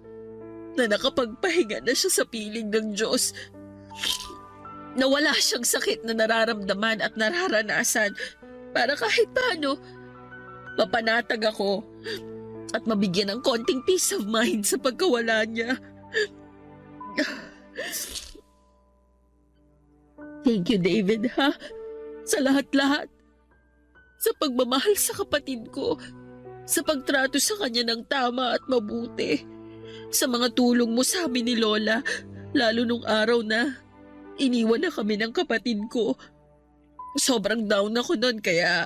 na nakapagpahinga na siya sa piling ng Diyos. Na wala siyang sakit na nararamdaman at nararanasan para kahit paano mapanatag ako at mabigyan ng konting peace of mind sa pagkawala niya. Thank you, David, ha? Sa lahat-lahat. Sa pagmamahal sa kapatid ko. Sa pagtrato sa kanya ng tama at mabuti. Sa mga tulong mo sa amin ni Lola, lalo nung araw na iniwan na kami ng kapatid ko. Sobrang down ako noon kaya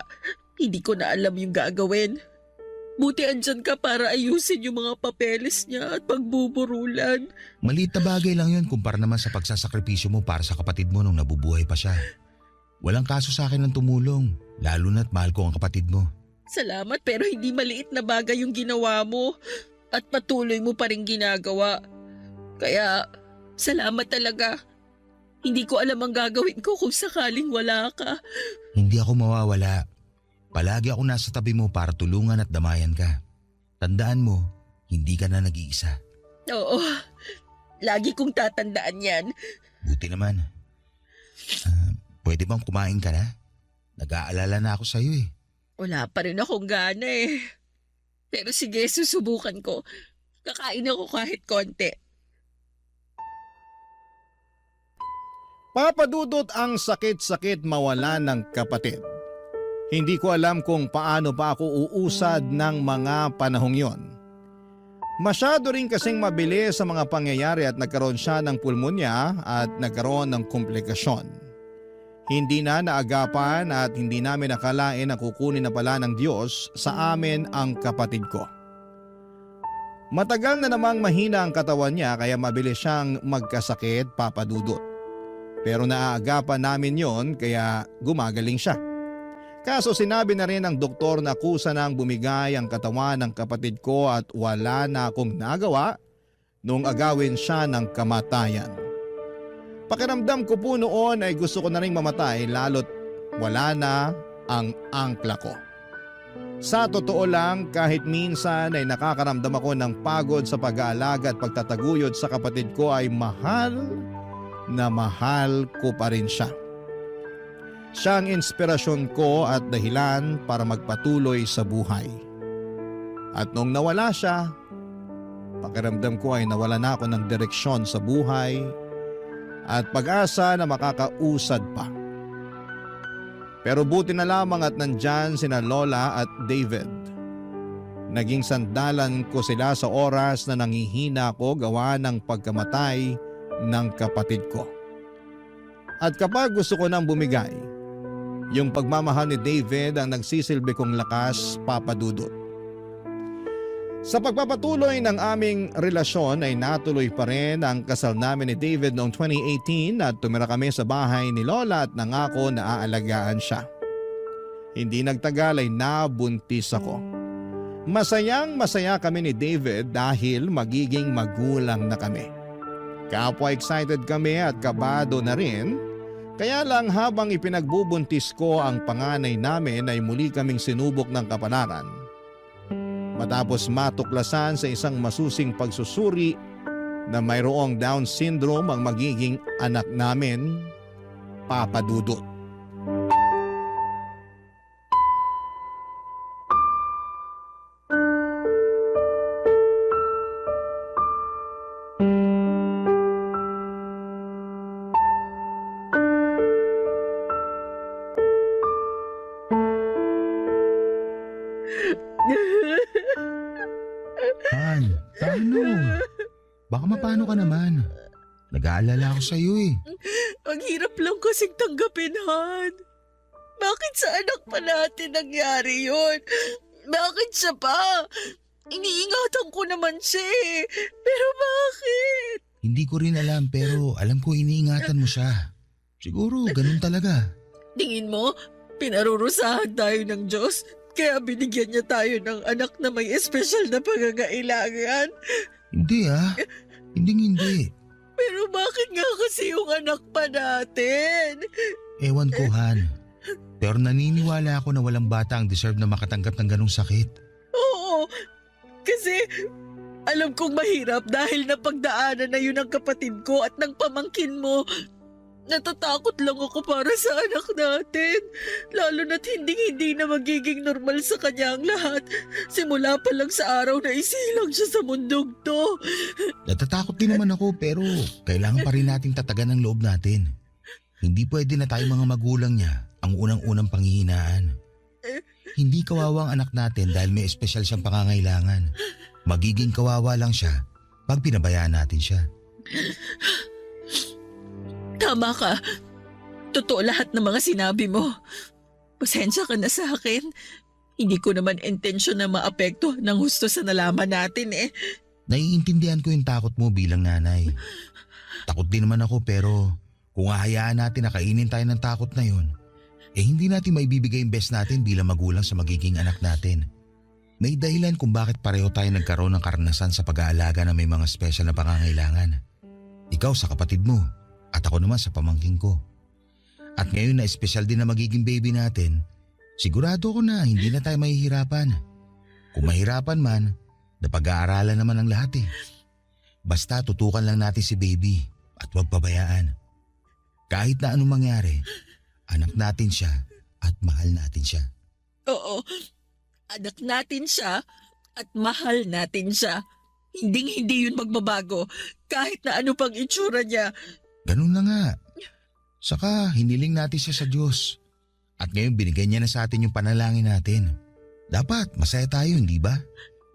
hindi ko na alam yung gagawin. Buti andyan ka para ayusin yung mga papeles niya at pagbuburulan. Maliit na bagay lang yun kumpara naman sa pagsasakripisyo mo para sa kapatid mo nung nabubuhay pa siya. Walang kaso sa akin ng tumulong, lalo na't mahal ko ang kapatid mo. Salamat pero hindi maliit na bagay yung ginawa mo at patuloy mo pa rin ginagawa. Kaya salamat talaga. Hindi ko alam ang gagawin ko kung sakaling wala ka. Hindi ako mawawala. Palagi ako nasa tabi mo para tulungan at damayan ka. Tandaan mo, hindi ka na nag-iisa. Oo, lagi kong tatandaan yan. Buti naman. Pwede bang kumain ka na? Nag-aalala na ako sa'yo eh. Wala pa rin akong gana eh. Pero sige, susubukan ko. Kakain ako kahit konti. Papadudot, ang sakit-sakit mawala ng kapatid. Hindi ko alam kung paano pa ako uusad ng mga panahong yon. Masyado rin kasing mabilis sa mga pangyayari at nagkaroon siya ng pulmonya at nagkaroon ng komplikasyon. Hindi na naagapan at hindi namin nakalain na kukunin na pala ng Diyos sa amin ang kapatid ko. Matagal na namang mahina ang katawan niya kaya mabilis siyang magkasakit, Papa Dudut. Pero naaagapan namin yon kaya gumagaling siya. Kaso sinabi na rin ng doktor na kusa nang bumigay ang katawan ng kapatid ko at wala na akong nagawa nung agawin siya ng kamatayan. Pakiramdam ko po noon ay gusto ko na rin mamatay lalo't wala na ang angkla ko. Sa totoo lang, kahit minsan ay nakakaramdam ako ng pagod sa pag-aalaga at pagtataguyod sa kapatid ko ay mahal na mahal ko pa rin siya. Siya ang inspirasyon ko at dahilan para magpatuloy sa buhay. At nung nawala siya, pakiramdam ko ay nawala na ako ng direksyon sa buhay at pag-asa na makakausad pa. Pero buti na lamang at nandyan sina Lola at David. Naging sandalan ko sila sa oras na nangihina ako gawa ng pagkamatay ng kapatid ko. At kapag gusto ko nang bumigay, yung pagmamahal ni David ang nagsisilbi kong lakas, Papa Dudut. Sa pagpapatuloy ng aming relasyon ay natuloy pa rin ang kasal namin ni David noong 2018 at tumira kami sa bahay ni Lola at nangako na aalagaan siya. Hindi nagtagal ay nabuntis ako. Masayang masaya kami ni David dahil magiging magulang na kami. Kapwa excited kami at kabado na rin. Kaya lang habang ipinagbubuntis ko ang panganay namin ay muli kaming sinubok ng kapalaran. Matapos matuklasan sa isang masusing pagsusuri na mayroong Down syndrome ang magiging anak namin, Papa Dudut. Han, paano? Baka mapano ka naman. Nag-aalala ako sa iyo eh. Ang hirap lang kasing tanggapin, Han. Bakit sa anak pa natin nangyari yun? Bakit siya pa? Iniingatan ko naman siya eh. Pero bakit? Hindi ko rin alam pero alam ko iniingatan mo siya. Siguro ganun talaga. Tingin mo, pinarurusahan tayo ng Diyos? Kaya binigyan niya tayo ng anak na may espesyal na pangangailangan? Hindi ah. Hindi. Pero bakit nga kasi yung anak pa natin? Ewan ko Han. Pero naniniwala ako na walang bata ang deserve na makatanggap ng ganong sakit. Oo, kasi alam kong mahirap dahil napagdaanan na yun ng kapatid ko at ng pamangkin mo. Natatakot lang ako para sa anak natin. Lalo na't hindi na magiging normal sa kanya ang lahat. Simula pa lang sa araw na isilang siya sa mundong to. Natatakot din naman ako pero kailangan pa rin nating tatagan ang loob natin. Hindi pwede na tayo mga magulang niya ang unang-unang panghihinaan. Hindi kawawa ang anak natin dahil may espesyal siyang pangangailangan. Magiging kawawa lang siya pag pinabayaan natin siya. Tama ka. Totoo lahat ng mga sinabi mo. Pasensya ka na sa akin. Hindi ko naman intensyon na maapekto ng husto sa nalaman natin eh. Naiintindihan ko yung takot mo bilang nanay. Takot din naman ako pero kung hahayaan natin na kainin tayo ng takot na yun, hindi natin maibibigay yung best natin bilang magulang sa magiging anak natin. May dahilan kung bakit pareho tayo nagkaroon ng karanasan sa pag-aalaga na may mga special na pangangailangan. Ikaw sa kapatid mo at ako naman sa pamangkin ko. At ngayon na espesyal din na magiging baby natin, sigurado ko na hindi na tayo mahihirapan. Kung mahirapan man, napag-aaralan naman ang lahat eh. Basta tutukan lang natin si baby at huwag pabayaan. Kahit na anong mangyari, anak natin siya at mahal natin siya. Oo, anak natin siya at mahal natin siya. Hindi yun magbabago kahit na ano pang itsura niya. Ganun na nga. Saka hiniling natin siya sa Diyos. At ngayon binigay niya na sa atin yung panalangin natin. Dapat masaya tayo, hindi ba?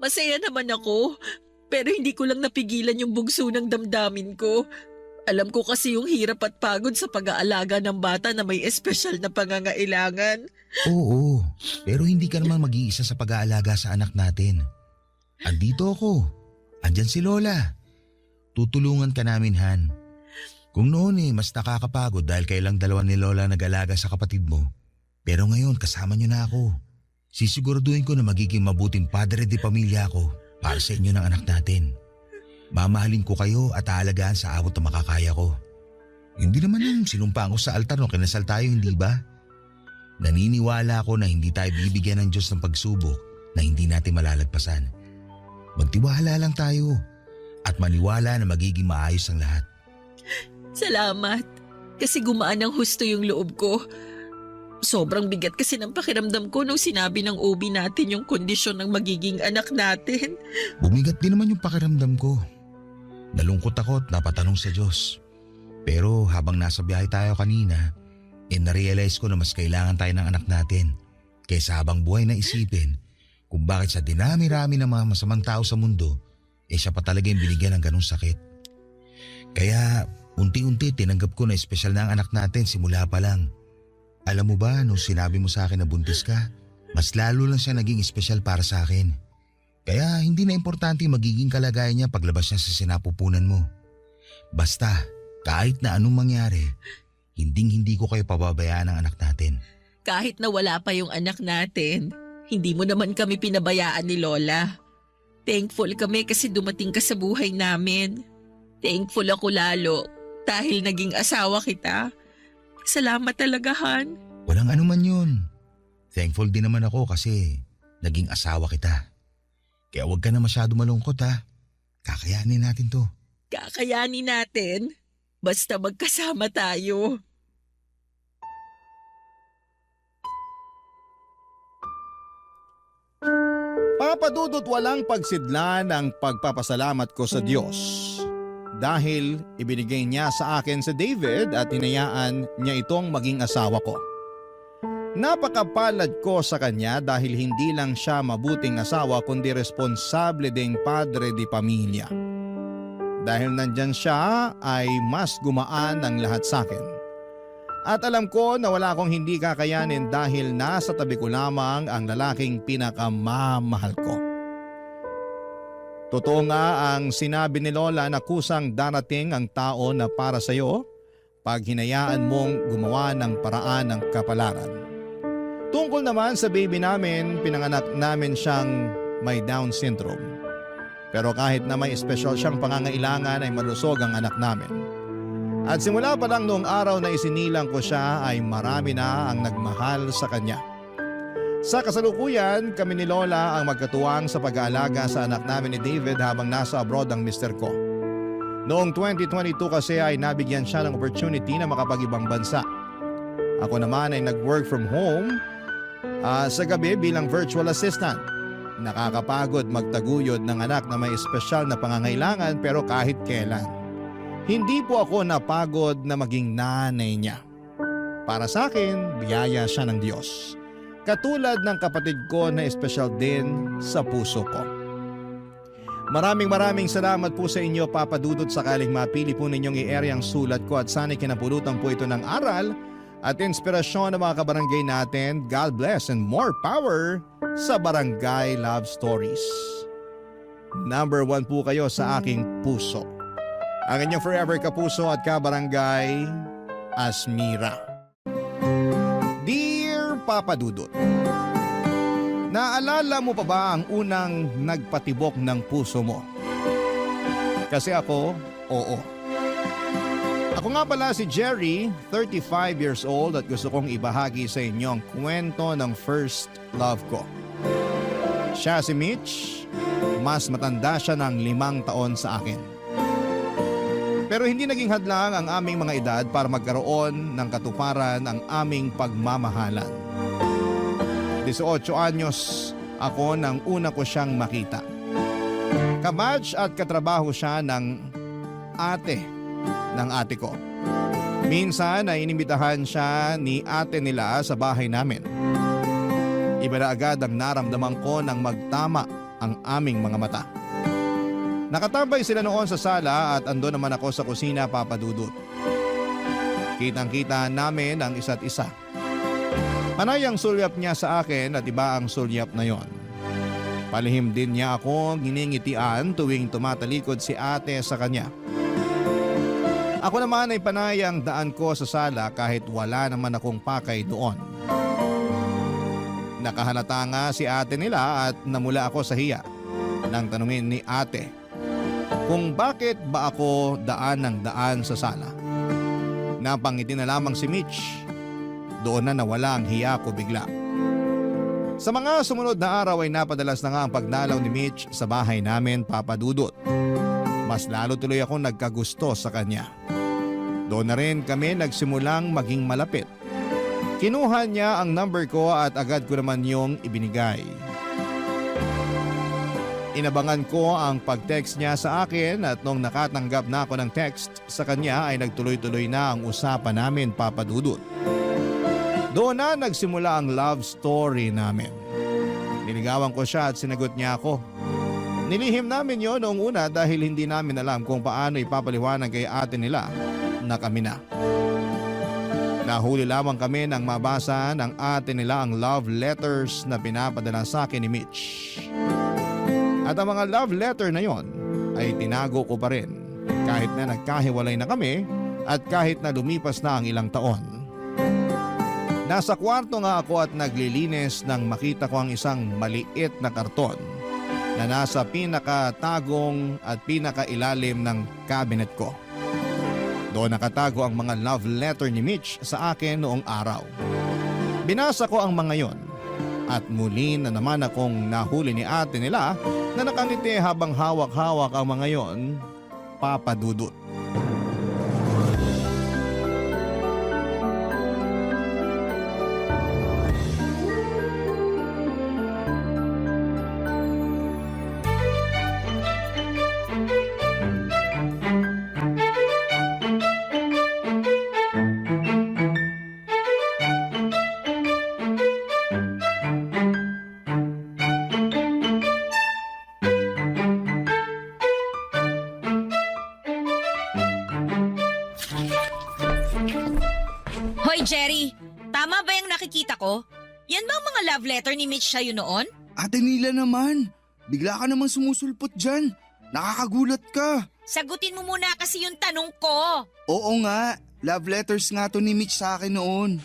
Masaya naman ako, pero hindi ko lang napigilan yung bugso ng damdamin ko. Alam ko kasi yung hirap at pagod sa pag-aalaga ng bata na may espesyal na pangangailangan. Oo, pero hindi ka naman mag-iisa sa pag-aalaga sa anak natin. Andito ako. Andyan si Lola. Tutulungan ka namin, Han. Kung noon mas nakakapagod dahil kailang dalawa ni Lola nag-alaga sa kapatid mo. Pero ngayon kasama niyo na ako. Sisiguraduhin ko na magiging mabuting padre de pamilya ako para sa inyo ng anak natin. Mamahalin ko kayo at aalagaan sa abot na makakaya ko. Hindi naman yung sinumpaan ko sa altar nung kinasal tayo, hindi ba? Naniniwala ako na hindi tayo bibigyan ng Diyos ng pagsubok na hindi natin malalagpasan. Magtiwala lang tayo at maniwala na magiging maayos ang lahat. Salamat, kasi gumaan ng husto yung loob ko. Sobrang bigat kasi ng pakiramdam ko nung sinabi ng OB natin yung kondisyon ng magiging anak natin. Bumigat din naman yung pakiramdam ko. Nalungkot ako at napatanong sa Diyos. Pero habang nasa biyahe tayo kanina, narealize ko na mas kailangan tayo ng anak natin kaysa habang buhay na isipin kung bakit sa dinami-rami ng mga masamang tao sa mundo, siya pa talaga yung binigyan ng ganong sakit. Kaya unti-unti tinanggap ko na espesyal na ang anak natin simula pa lang. Alam mo ba, nung sinabi mo sa akin na buntis ka, mas lalo lang siya naging espesyal para sa akin. Kaya hindi na importante yung magiging kalagayan niya paglabas niya sa sinapupunan mo. Basta, kahit na anong mangyari, hindi ko kayo pababayaan ng anak natin. Kahit na wala pa yung anak natin, hindi mo naman kami pinabayaan ni Lola. Thankful kami kasi dumating ka sa buhay namin. Thankful ako lalo dahil naging asawa kita. Salamat talaga, Han. Walang anuman yun. Thankful din naman ako kasi naging asawa kita. Kaya huwag ka na masyado malungkot ha. Kakayanin natin to. Kakayanin natin. Basta magkasama tayo. Papadudot walang pagsidlan ang pagpapasalamat ko sa Diyos dahil ibinigay niya sa akin si David at hinayaan niya itong maging asawa ko. Napakapalad ko sa kanya dahil hindi lang siya mabuting asawa kundi responsable ding padre di pamilya. Dahil nandyan siya ay mas gumaan ang lahat sa akin. At alam ko na wala akong hindi kakayanin dahil nasa tabi ko lamang ang lalaking pinakamamahal ko. Totoo nga ang sinabi ni Lola na kusang darating ang tao na para sa iyo pag hinayaan mong gumawa ng paraan ng kapalaran. Tungkol naman sa baby namin, pinanganak namin siyang may Down syndrome. Pero kahit na may espesyal siyang pangangailangan ay malusog ang anak namin. At simula pa lang noong araw na isinilang ko siya ay marami na ang nagmahal sa kanya. Sa kasalukuyan, kami ni Lola ang magkatuwang sa pag-aalaga sa anak namin ni David habang nasa abroad ang mister ko. Noong 2022 kasi ay nabigyan siya ng opportunity na makapag-ibang bansa. Ako naman ay nag-work from home sa gabi bilang virtual assistant. Nakakapagod magtaguyod ng anak na may espesyal na pangangailangan pero kahit kailan. Hindi po ako napagod na maging nanay niya. Para sa akin, biyaya siya ng Diyos. Katulad ng kapatid ko na espesyal din sa puso ko. Maraming salamat po sa inyo, Papa Dudut, sakaling mapili po ninyong i-area ang sulat ko at sana'y kinapulutan po ito ng aral at inspirasyon ng mga kabarangay natin. God bless and more power sa Barangay Love Stories. Number 1 po kayo sa aking puso. Ang inyong forever kapuso at kabarangay, Asmira. Dear Papa Dudut, naalala mo pa ba ang unang nagpatibok ng puso mo? Kasi ako, oo. Ako nga pala si Jerry, 35 years old at gusto kong ibahagi sa inyo ang kwento ng first love ko. Siya si Mitch, mas matanda siya ng 5 taon sa akin. Pero hindi naging hadlang ang aming mga edad para magkaroon ng katuparan ang aming pagmamahalan. 18 anyos ako nang una ko siyang makita. Kabatch at katrabaho siya ng ate ko. Minsan ay inimbitahan siya ni ate nila sa bahay namin. Iba na agad ang naramdaman ko nang magtama ang aming mga mata. Nakatambay sila noon sa sala at ando naman ako sa kusina, Papa Dudut. Kitang-kita namin ang isa't isa. Panay ang sulyap niya sa akin at iba ang sulyap na yon. Palihim din niya ako giningitian tuwing tumatalikod si ate sa kanya. Ako naman ay panay ang daan ko sa sala kahit wala naman akong pakay doon. Nakahalata nga si ate nila at namula ako sa hiya nang tanungin ni ate kung bakit ba ako daan ng daan sa sala. Napangiti na lamang si Mitch. Doon na nawala ang hiya ko bigla. Sa mga sumunod na araw ay napadalas na nga ang pagdalaw ni Mitch sa bahay namin, Papa Dudut. Mas lalo tuloy akong nagkagusto sa kanya. Doon na rin kami nagsimulang maging malapit. Kinuha niya ang number ko at agad ko naman yung ibinigay. Inabangan ko ang pag-text niya sa akin at nung nakatanggap na ako ng text sa kanya ay nagtuloy-tuloy na ang usapan namin, Papa Dudut. Doon na nagsimula ang love story namin. Niligawan ko siya at sinagot niya ako. Nilihim namin yon noong una dahil hindi namin alam kung paano ipapaliwanag kay ate nila na kami na. Nahuli lamang kami nang mabasa ng ate nila ang love letters na pinapadala sa akin ni Mitch. At ang mga love letter na yon ay tinago ko pa rin kahit na nagkahiwalay na kami at kahit na lumipas na ang ilang taon. Nasa kwarto nga ako at naglilinis nang makita ko ang isang maliit na karton na nasa pinakatagong at pinakailalim ng cabinet ko. Doon nakatago ang mga love letter ni Mitch sa akin noong araw. Binasa ko ang mga yon at muli na naman akong nahuli ni ate nila na nakangiti habang hawak-hawak ang mga yon, Papa Dudut. Hoy Jerry, tama ba yung nakikita ko? Yan ba ang mga love letter ni Mitch sa'yo noon? Ate Nila naman, bigla ka naman sumusulpot dyan. Nakakagulat ka. Sagutin mo muna kasi yung tanong ko. Oo nga, love letters nga to ni Mitch sa akin noon.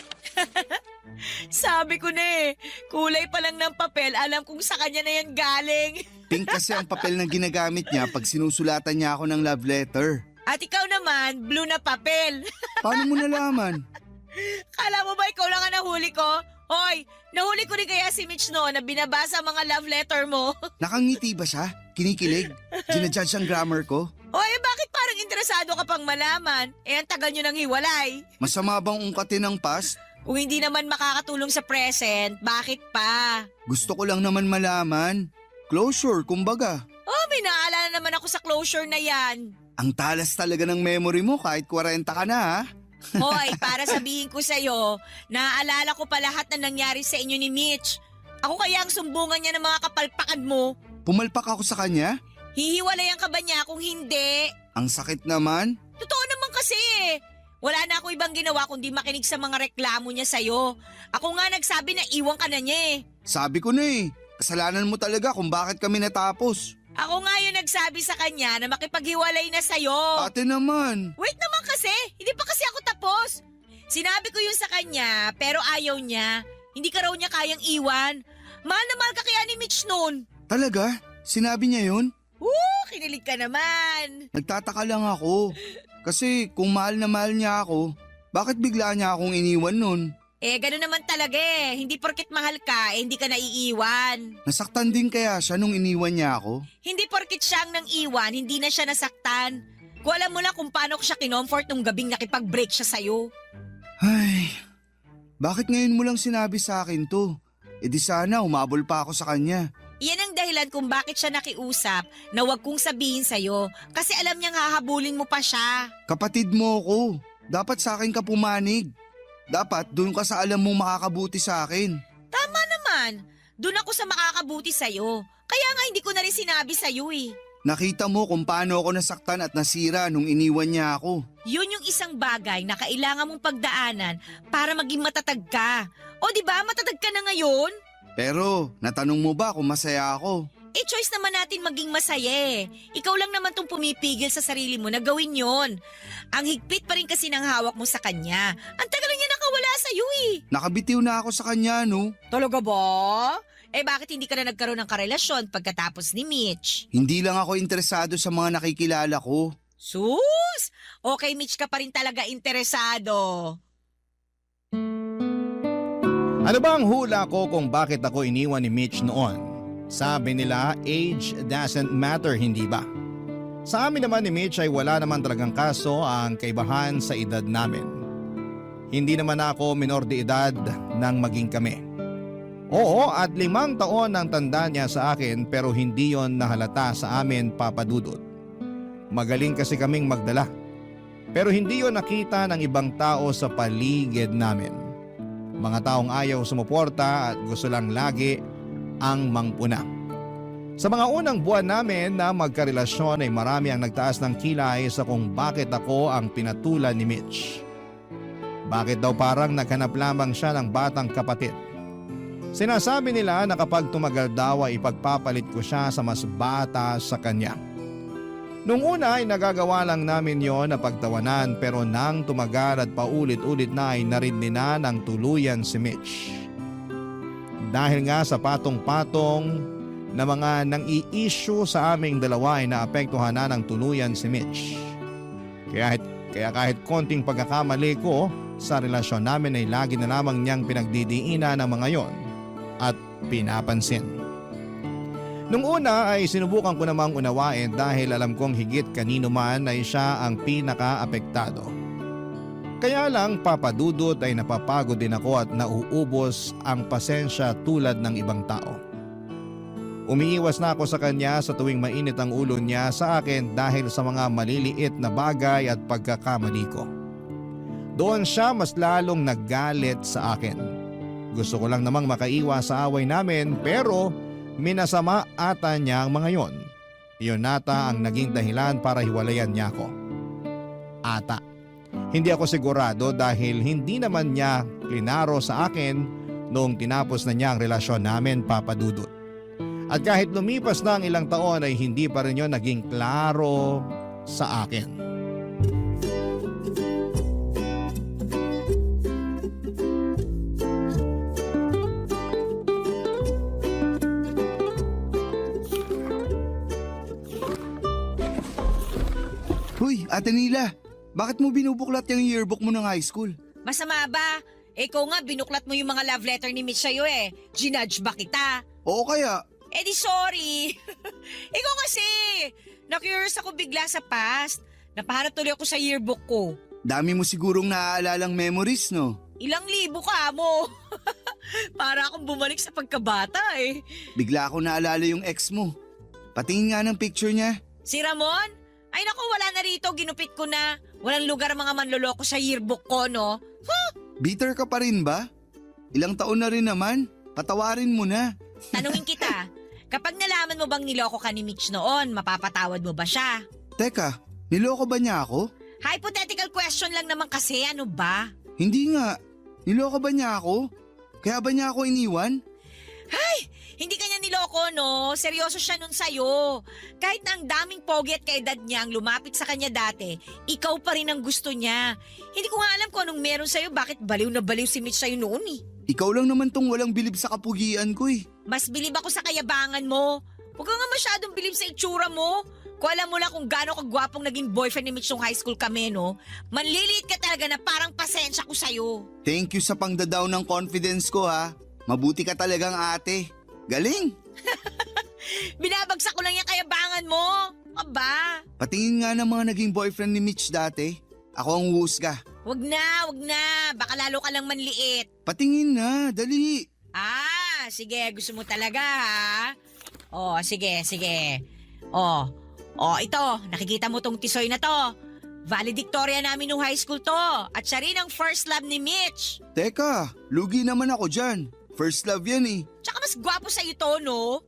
Sabi ko na kulay pa lang ng papel, alam kong sa kanya na yan galing. Pink kasi ang papel na ginagamit niya pag sinusulatan niya ako ng love letter. At ikaw naman, blue na papel. Paano mo nalaman? Kala mo ba ikaw lang ang nahuli ko? Hoy, nahuli ko rin kaya si Mitch noon na binabasa ang mga love letter mo. Nakangiti ba siya? Kinikilig? Ginajudge ang grammar ko? Hoy, bakit parang interesado ka pang malaman? Ang tagal nyo nang hiwalay. Masama bang ungkatin ng past? Kung hindi naman makakatulong sa present, bakit pa? Gusto ko lang naman malaman. Closure, kumbaga. Oh, may naalala naman ako sa closure na yan. Ang talas talaga ng memory mo kahit 40 ka na ha? Hoy, para sabihin ko sa'yo, naaalala ko pa lahat na nangyari sa inyo ni Mitch. Ako kaya ang sumbungan niya ng mga kapalpakan mo. Pumalpak ako sa kanya? Hihiwalayan ka ba niya kung hindi? Ang sakit naman. Totoo naman kasi Wala na ako ibang ginawa kundi makinig sa mga reklamo niya sa'yo. Ako nga nagsabi na iwan ka na niya Sabi ko na kasalanan mo talaga kung bakit kami natapos. Ako nga yung nagsabi sa kanya na makipaghiwalay na sa'yo. Ate naman. Wait naman kasi, hindi pa kasi ako tapos. Sinabi ko yun sa kanya pero ayaw niya. Hindi ka raw niya kayang iwan. Mahal na mahal ka kaya ni Mitch noon. Talaga? Sinabi niya yun? Kinilig ka naman. Nagtataka lang ako. Kasi kung mahal na mahal niya ako, bakit bigla niya akong iniwan nun? Gano'n naman talaga Hindi porket mahal ka, hindi ka naiiwan. Nasaktan din kaya siya nung iniwan niya ako? Hindi porket siyang nang iwan, hindi na siya nasaktan. Kung alam mo lang kung paano ko siya kinomfort nung gabing nakipag-break siya sa'yo. Ay, bakit ngayon mo lang sinabi sa akin to? Di sana umabol pa ako sa kanya. Iyan ang dahilan kung bakit siya nakiusap na wag kong sabihin sa'yo kasi alam niyang hahabulin mo pa siya. Kapatid mo ako. Dapat sa akin ka pumanig. Dapat doon ka sa alam mong makakabuti sa akin. Naman, dun ako sa makakabuti sa'yo. Kaya nga hindi ko na rin sinabi sa'yo eh. Nakita mo kung paano ako nasaktan at nasira nung iniwan niya ako. Yun yung isang bagay na kailangan mong pagdaanan para maging matatag ka. O di ba matatag ka na ngayon? Pero natanong mo ba kung masaya ako? Eh choice naman natin maging masaya eh. Ikaw lang naman tong pumipigil sa sarili mo na gawin yon. Ang higpit pa rin kasi ng hawak mo sa kanya. Ang tagal na niya nakawala sa'yo eh. Nakabitiw na ako sa kanya, no? Talaga ba? Eh bakit hindi ka na nagkaroon ng karelasyon pagkatapos ni Mitch? Hindi lang ako interesado sa mga nakikilala ko. Sus! Okay Mitch ka pa rin talaga interesado. Ano ba ang hula ko kung bakit ako iniwan ni Mitch noon? Sabi nila, age doesn't matter, hindi ba? Sa amin naman ni Mitch ay wala naman talagang kaso ang kaibahan sa edad namin. Hindi naman ako minor de edad nang maging kami. Oo, at 5 taon ang tanda niya sa akin pero hindi yon nahalata sa amin, Papa Dudut. Magaling kasi kaming magdala. Pero hindi yon nakita ng ibang tao sa paligid namin. Mga taong ayaw sumuporta at gusto lang lagi ang mangpuna. Sa mga unang buwan namin na magkarelasyon ay marami ang nagtaas ng kilay sa kung bakit ako ang pinatulan ni Mitch. Bakit daw parang naghanap lamang siya ng batang kapatid? Sinasabi nila na kapag tumagal daw ay ipagpapalit ko siya sa mas bata sa kanya. Nung una ay nagagawa lang namin yon na pagtawanan pero nang tumagal at paulit-ulit na ay narindi na ng tuluyan si Mitch. Dahil nga sa patong-patong na mga nang-i-issue sa aming dalawa ay naapektuhan na ng tuluyan si Mitch. Kaya kahit konting pagkakamali ko sa relasyon namin ay lagi na lamang niyang pinagdidiinan ng mga yon at pinapansin. Nung una ay sinubukan ko namang unawain dahil alam kong higit kanino man ay siya ang pinaka-apektado. Kaya lang papadudot ay napapagod din ako at nauubos ang pasensya tulad ng ibang tao. Umiiwas na ako sa kanya sa tuwing mainit ang ulo niya sa akin dahil sa mga maliliit na bagay at pagkakamali ko. Doon siya mas lalong naggalit sa akin. Gusto ko lang namang makaiwas sa away namin pero minasama ata niya ang mga yon. Iyon nata ang naging dahilan para hiwalayan niya ako. Ata. Hindi ako sigurado dahil hindi naman niya klinaro sa akin noong tinapos na niya ang relasyon namin, Papa Dudut. At kahit lumipas na ang ilang taon ay hindi pa rin yun naging klaro sa akin. Hoy, Ate Nila, bakit mo binubuklat yung yearbook mo ng high school? Masama ba? Ikaw nga binuklat mo yung mga love letter ni Mitch sa'yo eh. Ginudge ba kita? Oo kaya, Eh di sorry. Ikaw kasi, na-curious ako bigla sa past. Napahanap tuloy ako sa yearbook ko. dami mo sigurong naaalalang memories, no? Ilang libo ka mo. Para akong bumalik sa pagkabata eh. Bigla ako naalala yung ex mo. Patingin nga ng picture niya. Si Ramon? Ay naku, wala na rito. Ginupit ko na. Walang lugar ang mga manloloko sa yearbook ko, no? Bitter ka pa rin ba? Ilang taon na rin naman. Patawarin mo na. Tanungin kita, kapag nalaman mo bang niloko ka ni Mitch noon, mapapatawad mo ba siya? Teka, niloko ba niya ako? Hypothetical question lang naman kasi, ano ba? Hindi nga. Niloko ba niya ako? Kaya ba niya ako iniwan? Hindi kanya niloko, no? Seryoso siya nun sa'yo. Kahit na ang daming pogi at kaedad niya ang lumapit sa kanya dati, ikaw pa rin ang gusto niya. Hindi ko nga alam kung anong meron sa'yo, bakit baliw na baliw si Mitch sa'yo noon eh. Ikaw lang naman tong walang bilib sa kapugian ko eh. Mas bilib ako sa kayabangan mo. Huwag ka nga masyadong bilib sa itsura mo. Kung alam mo lang kung gaano kagwapong naging boyfriend ni Mitch nung high school kami, no? Manliliit ka talaga na parang pasensya ko sa'yo. Thank you sa pangdadaw ng confidence ko ha. Mabuti ka talagang ate. Galing! Binabagsak ko lang yung kayabangan mo. Aba, Patingin nga ng mga naging boyfriend ni Mitch dati. Ako ang husga. wag na, wag na. Baka lalo ka lang manliit. Patingin na, dali. Ah, sige, gusto mo talaga ha? Oh, sige, sige. Oh, ito, nakikita mo tong tisoy na to. Valedictoria namin nung high school to at siya rin ang first love ni Mitch. Teka, lugi naman ako dyan. First love yan eh. Tsaka mas gwapo sa'yo to, no?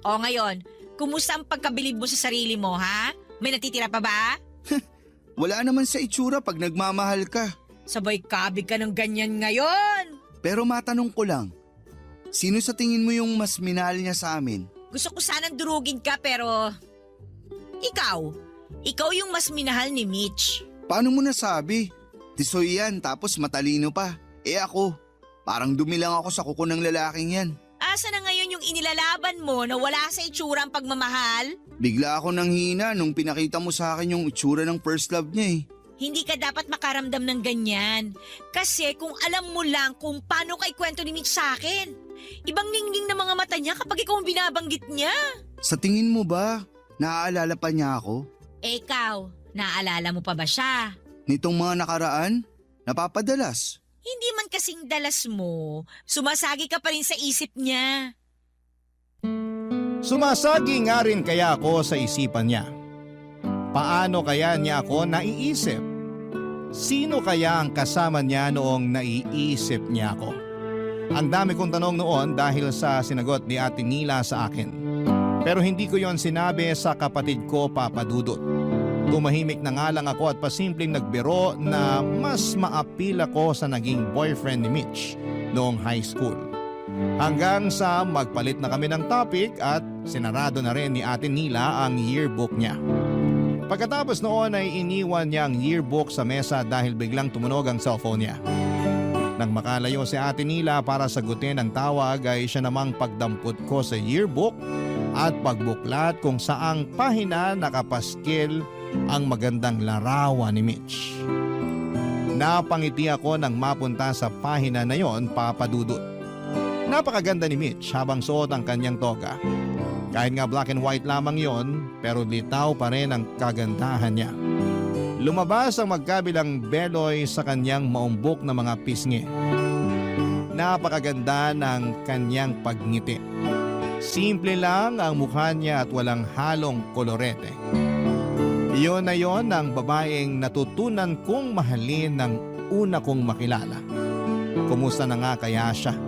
O ngayon, kumusta ang pagkabilib mo sa sarili mo, ha? May natitira pa ba? Wala naman sa itsura pag nagmamahal ka. Sabay kabig ka ng ganyan ngayon. Pero matanong ko lang, sino sa tingin mo yung mas minahal niya sa amin? Gusto ko sanang durugin ka pero... Ikaw yung mas minahal ni Mitch. Paano mo nasabi? Tisoy yan tapos matalino pa. Ako, parang dumi lang ako sa kuko ng lalaking yan. Asa na ngayon yung inilalaban mo na wala sa itsura ang pagmamahal? Bigla ako nang hina nung pinakita mo sa akin yung itsura ng first love niya eh. Hindi ka dapat makaramdam ng ganyan. Kasi kung alam mo lang kung paano ka ikwento ni Mitch sa akin. Ibang ningning na mga mata niya kapag ikaw ang binabanggit niya. Sa tingin mo ba, naaalala pa niya ako? Ikaw, naaalala mo pa ba siya? Nitong mga nakaraan, napapadalas. Hindi man kasing dalas mo, sumasagi ka pa rin sa isip niya. Sumasagi nga rin kaya ako sa isipan niya. Paano kaya niya ako naiisip? Sino kaya ang kasama niya noong naiisip niya ako? Ang dami kong tanong noon dahil sa sinagot ni Ate Nila sa akin. Pero hindi ko yon sinabi sa kapatid ko, Papa Dudut. Tumahimik na nga lang ako at pasimpleng nagbiro na mas maapil ako sa naging boyfriend ni Mitch noong high school. Hanggang sa magpalit na kami ng topic at sinarado na rin ni Ate Nila ang yearbook niya. Pagkatapos noon ay iniwan niya ang yearbook sa mesa dahil biglang tumunog ang cellphone niya. Nang makalayo si Ate Nila para sagutin ang tawag ay siya namang pagdampot ko sa yearbook at pagbuklat kung saang pahina nakapaskil ang magandang larawan ni Mitch. Napangiti ako nang mapunta sa pahina na yon, Papa Dudut. Napakaganda ni Mitch habang suot ang kanyang toga. Kahit nga black and white lamang yon, pero litaw pa rin ang kagandahan niya. Lumabas ang magkabilang beloy sa kanyang maumbok na mga pisngi. Napakaganda ng kanyang pagngiti. Simple lang ang mukha niya at walang halong kolorete. Iyon na yon ang babaeng natutunan kong mahalin ng una kong makilala. Kumusta na nga kaya siya?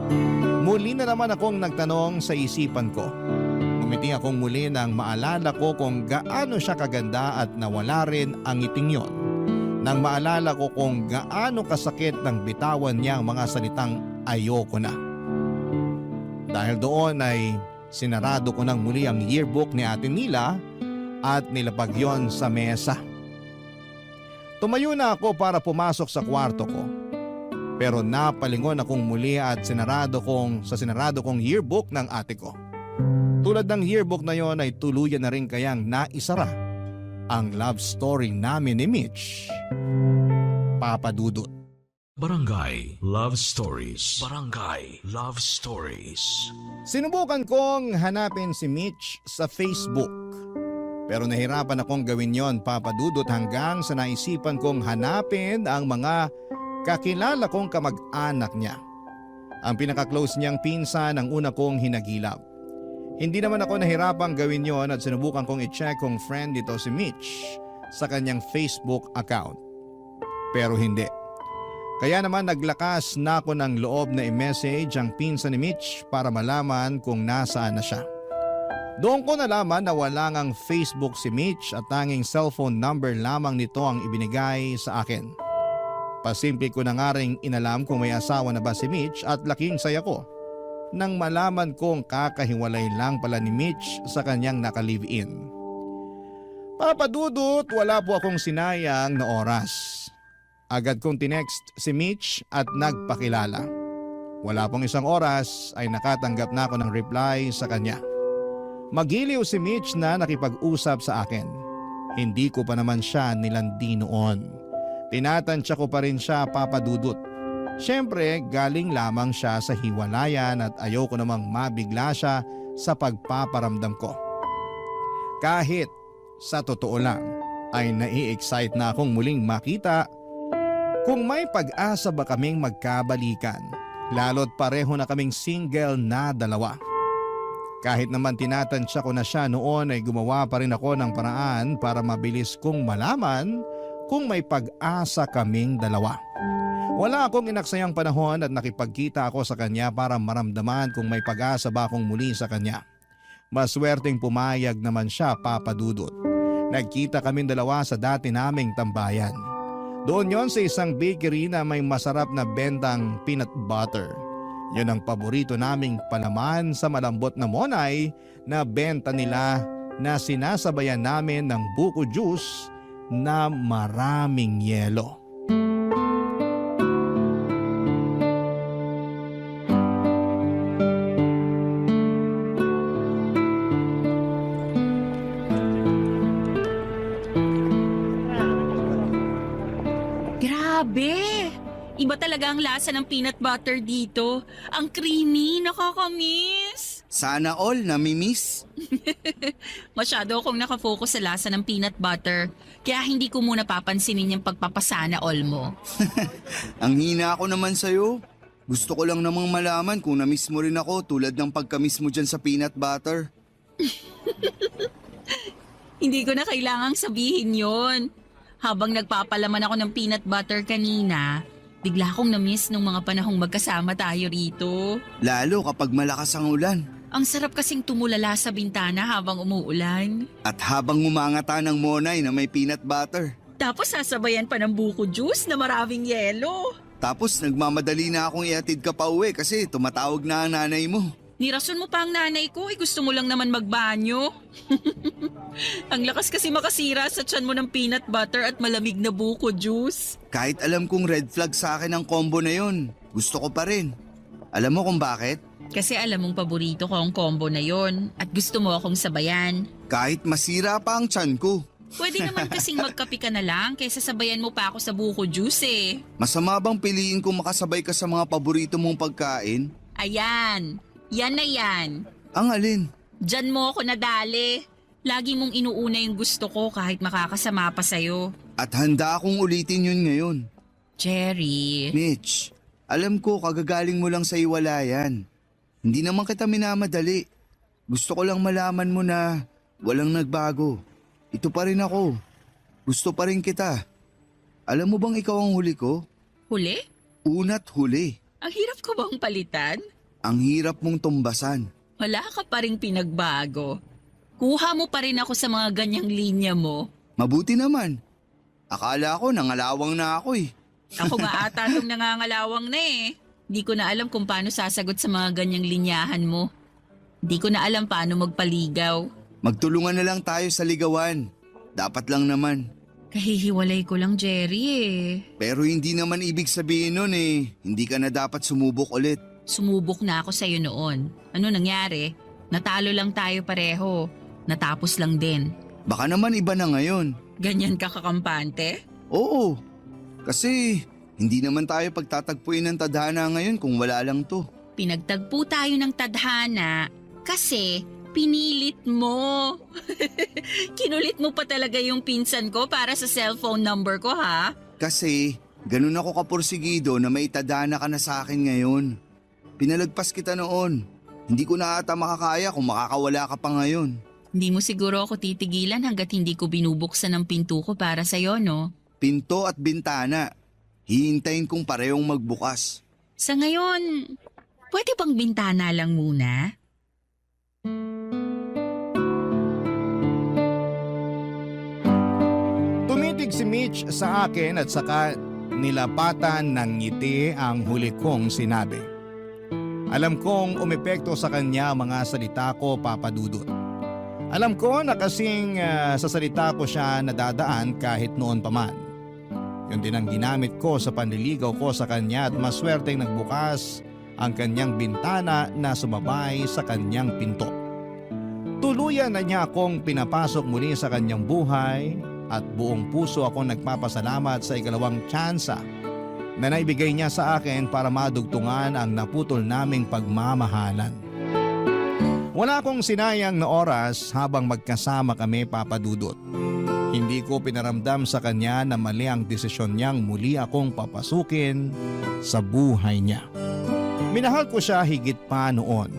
Muli na naman akong nagtanong sa isipan ko. Ngumiti akong muli nang maalala ko kung gaano siya kaganda at nawala rin ang ngiting yon. Nang maalala ko kung gaano kasakit nang bitawan niya ang mga salitang ayoko na. Dahil doon ay sinarado ko nang muli ang yearbook ni Ate Nila at nilapag yon sa mesa. Tumayo na ako para pumasok sa kwarto ko. Pero napalingon akong muli at sinarado kong yearbook ng ate ko. Tulad ng yearbook na yon ay tuluyan na rin kayang naisara ang love story namin ni Mitch. Papa Dudut. Barangay Love Stories. Barangay Love Stories. Sinubukan kong hanapin si Mitch sa Facebook. Pero nahirapan akong gawin yon, Papa Dudut, hanggang sa naisipan kong hanapin ang mga kakilala kong kamag-anak niya. Ang pinaka-close niyang pinsan ang una kong hinagilap. Hindi naman ako nahirapang gawin yon at sinubukan kong i-check kung friend dito si Mitch sa kanyang Facebook account. Pero hindi. Kaya naman naglakas na ako ng loob na i-message ang pinsan ni Mitch para malaman kung nasaan na siya. Doon ko nalaman na wala ngang Facebook si Mitch at tanging cellphone number lamang nito ang ibinigay sa akin. Pasimple ko na nga ring inalam kung may asawa na ba si Mitch at laking saya ko nang malaman kong kakahiwalay lang pala ni Mitch sa kanyang naka-live-in. Papa Dudut, wala po akong sinayang na oras. Agad kong tinext si Mitch at nagpakilala. Wala pong isang oras ay nakatanggap na ako ng reply sa kanya. Magiliw si Mitch na nakipag-usap sa akin. Hindi ko pa naman siya nilandi noon. Tinatansya ko pa rin siya, Papa Dudut. Siyempre, galing lamang siya sa hiwalayan at ayoko namang mabigla siya sa pagpaparamdam ko. Kahit sa totoo lang ay nai-excite na akong muling makita kung may pag-asa ba kaming magkabalikan, lalo't pareho na kaming single na dalawa. Kahit naman tinatansya ko na siya noon ay gumawa pa rin ako ng paraan para mabilis kong malaman kung may pag-asa kaming dalawa. Wala akong inaksayang panahon at nakipagkita ako sa kanya para maramdaman kung may pag-asa ba akong muli sa kanya. Maswerteng pumayag naman siya, Papa Dudut. Nagkita kaming dalawa sa dati naming tambayan. Doon yon sa isang bakery na may masarap na bentang peanut butter. Yun ang paborito naming palaman sa malambot na monay na benta nila na sinasabayan namin ng buko juice na maraming yelo. Grabe! Iba talaga ang lasa ng peanut butter dito. Ang creamy, nakakamiss. Sana all namimiss. Masyado akong nakafocus sa lasa ng peanut butter. Kaya hindi ko muna papansinin yung pagpapasana all mo. Ang hina ako naman sa'yo. Gusto ko lang namang malaman kung namiss mo rin ako tulad ng pagkamiss mo dyan sa peanut butter. Hindi ko na kailangang sabihin yon. Habang nagpapalaman ako ng peanut butter kanina, bigla akong na-miss nung mga panahong magkasama tayo rito. Lalo kapag malakas ang ulan. Ang sarap kasing tumulala sa bintana habang umuulan. At habang umangata ng monay na may peanut butter. Tapos sasabayan pa ng buko juice na maraming yelo. Tapos nagmamadali na akong iatid ka pa uwi kasi tumatawag na ang nanay mo. Nirason mo pa ang nanay ko, gusto mo lang naman magbanyo. Ang lakas kasi makasira sa tiyan mo ng peanut butter at malamig na buko juice. Kahit alam kong red flag sa akin ang combo na yon, gusto ko pa rin. Alam mo kung bakit? Kasi alam mong paborito ko ang combo na yon at gusto mo akong sabayan. Kahit masira pa ang tiyan ko. Pwede naman kasing magkape ka na lang kaysa sabayan mo pa ako sa buko juice eh. Masama bang piliin kong makasabay ka sa mga paborito mong pagkain? Ayan, yan na yan. Ang alin? Diyan mo ako nadali. Lagi mong inuuna yung gusto ko kahit makakasama pa sa'yo. At handa akong ulitin yun ngayon. Jerry. Mitch, alam ko kagagaling mo lang sa iwalayan. Hindi naman kita minamadali. Gusto ko lang malaman mo na walang nagbago. Ito pa rin ako. Gusto pa rin kita. Alam mo bang ikaw ang huli ko? Huli? Una't huli. Ang hirap ko bang palitan? Ang hirap mong tumbasan. Wala ka pa rin pinagbago. Kuha mo pa rin ako sa mga ganyang linya mo. Mabuti naman. Akala ko nangalawang na ako eh. Ako nga ata nung nangangalawang na eh. Di ko na alam kung paano sasagot sa mga ganyang linyahan mo. Di ko na alam paano magpaligaw. Magtulungan na lang tayo sa ligawan. Dapat lang naman. Kahihiwalay ko lang, Jerry eh. Pero hindi naman ibig sabihin nun eh. Hindi ka na dapat sumubok ulit. Sumubok na ako sa'yo noon. Ano nangyari? Natalo lang tayo pareho. Natapos lang din. Baka naman iba na ngayon. Ganyan ka kakampante? Oo. Kasi hindi naman tayo pagtatagpuin ng tadhana ngayon kung wala lang to. Pinagtagpo tayo ng tadhana kasi pinilit mo. Kinulit mo pa talaga yung pinsan ko para sa cellphone number ko ha? Kasi ganun ako kapursigido na may tadhana ka na sa akin ngayon. Pinalagpas kita noon. Hindi ko na ata makakaya kung makakawala ka pa ngayon. Hindi mo siguro ako titigilan hanggat hindi ko binubuksan ang pinto ko para sa'yo, no? Pinto at bintana. Hihintayin kong parehong magbukas. Sa ngayon, pwede bang bintana lang muna? Tumitig si Mitch sa akin at saka nilapatan ng ngiti ang huli kong sinabi. Alam kong umepekto sa kanya mga salita ko, Papa Dudut. Alam ko na kasing sa salita ko siya nadadaan kahit noon pa man. Yun din ang ginamit ko sa panliligaw ko sa kanya at maswerteng nagbukas ang kanyang bintana na sumabay sa kanyang pinto. Tuluyan na niya akong pinapasok muli sa kanyang buhay at buong puso akong nagpapasalamat sa ikalawang tsansa na naibigay niya sa akin para madugtungan ang naputol naming pagmamahalan. Wala akong sinayang na oras habang magkasama kami, Papa Dudut. Hindi ko pinaramdam sa kanya na mali ang desisyon niyang muli akong papasukin sa buhay niya. Minahal ko siya higit pa noon.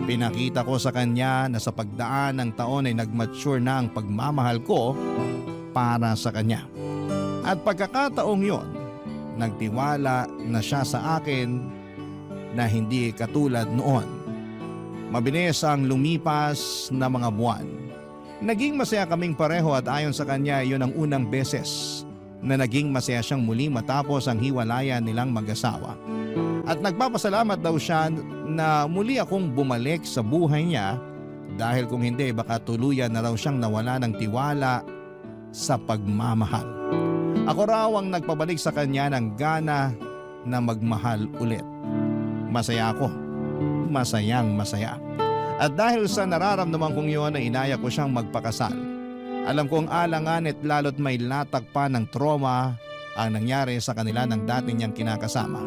Pinakita ko sa kanya na sa pagdaan ng taon ay nagmature na ang pagmamahal ko para sa kanya. At pagkakataong yon, nagtiwala na siya sa akin na hindi katulad noon. Mabilis ang lumipas na mga buwan. Naging masaya kaming pareho at ayon sa kanya yon ang unang beses na naging masaya siyang muli matapos ang hiwalayan nilang mag-asawa. At nagpapasalamat daw siya na muli akong bumalik sa buhay niya dahil kung hindi baka tuluyan na raw siyang nawala ng tiwala sa pagmamahal. Ako raw ang nagpabalik sa kanya ng gana na magmahal ulit. Masaya ako. Masayang masaya. At dahil sa nararamdaman kong yun ay inaya ko siyang magpakasal. Alam kong alanganit lalo't may latag pa ng trauma ang nangyari sa kanila ng dati niyang kinakasama.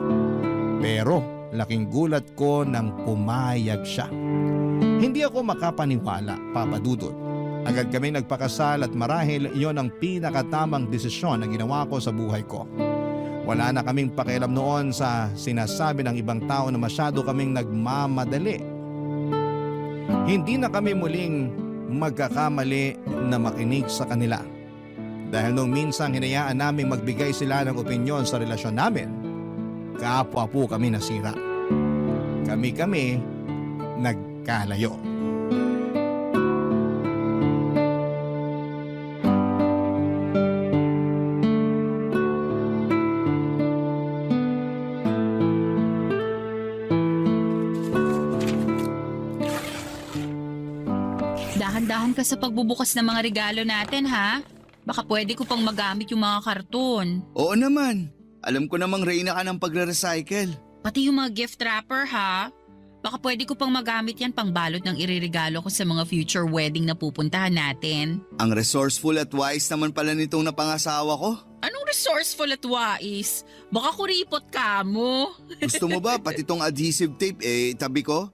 Pero laking gulat ko nang pumayag siya. Hindi ako makapaniwala, Papa Dudut. Agad kami nagpakasal at marahil iyon ang pinakatamang desisyon na ginawa ko sa buhay ko. Wala na kaming pakialam noon sa sinasabi ng ibang tao na masyado kaming nagmamadali. Hindi na kami muling magkakamali na makinig sa kanila. Dahil nung minsan hinayaan namin magbigay sila ng opinyon sa relasyon namin, kapwa po kami nasira. Kami nagkalayo. Dahan-dahan ka sa pagbubukas ng mga regalo natin, ha? Baka pwede ko pang magamit yung mga karton. Oo naman. Alam ko namang reyna ka ng pagre-recycle. Pati yung mga gift wrapper, ha? Baka pwede ko pang magamit yan pang balot ng ireregalo ko sa mga future wedding na pupuntahan natin. Ang resourceful at wise naman pala nitong napangasawa ko. Anong resourceful at wais? Baka kuripot ka mo. Gusto mo ba pati tong adhesive tape itabi ko?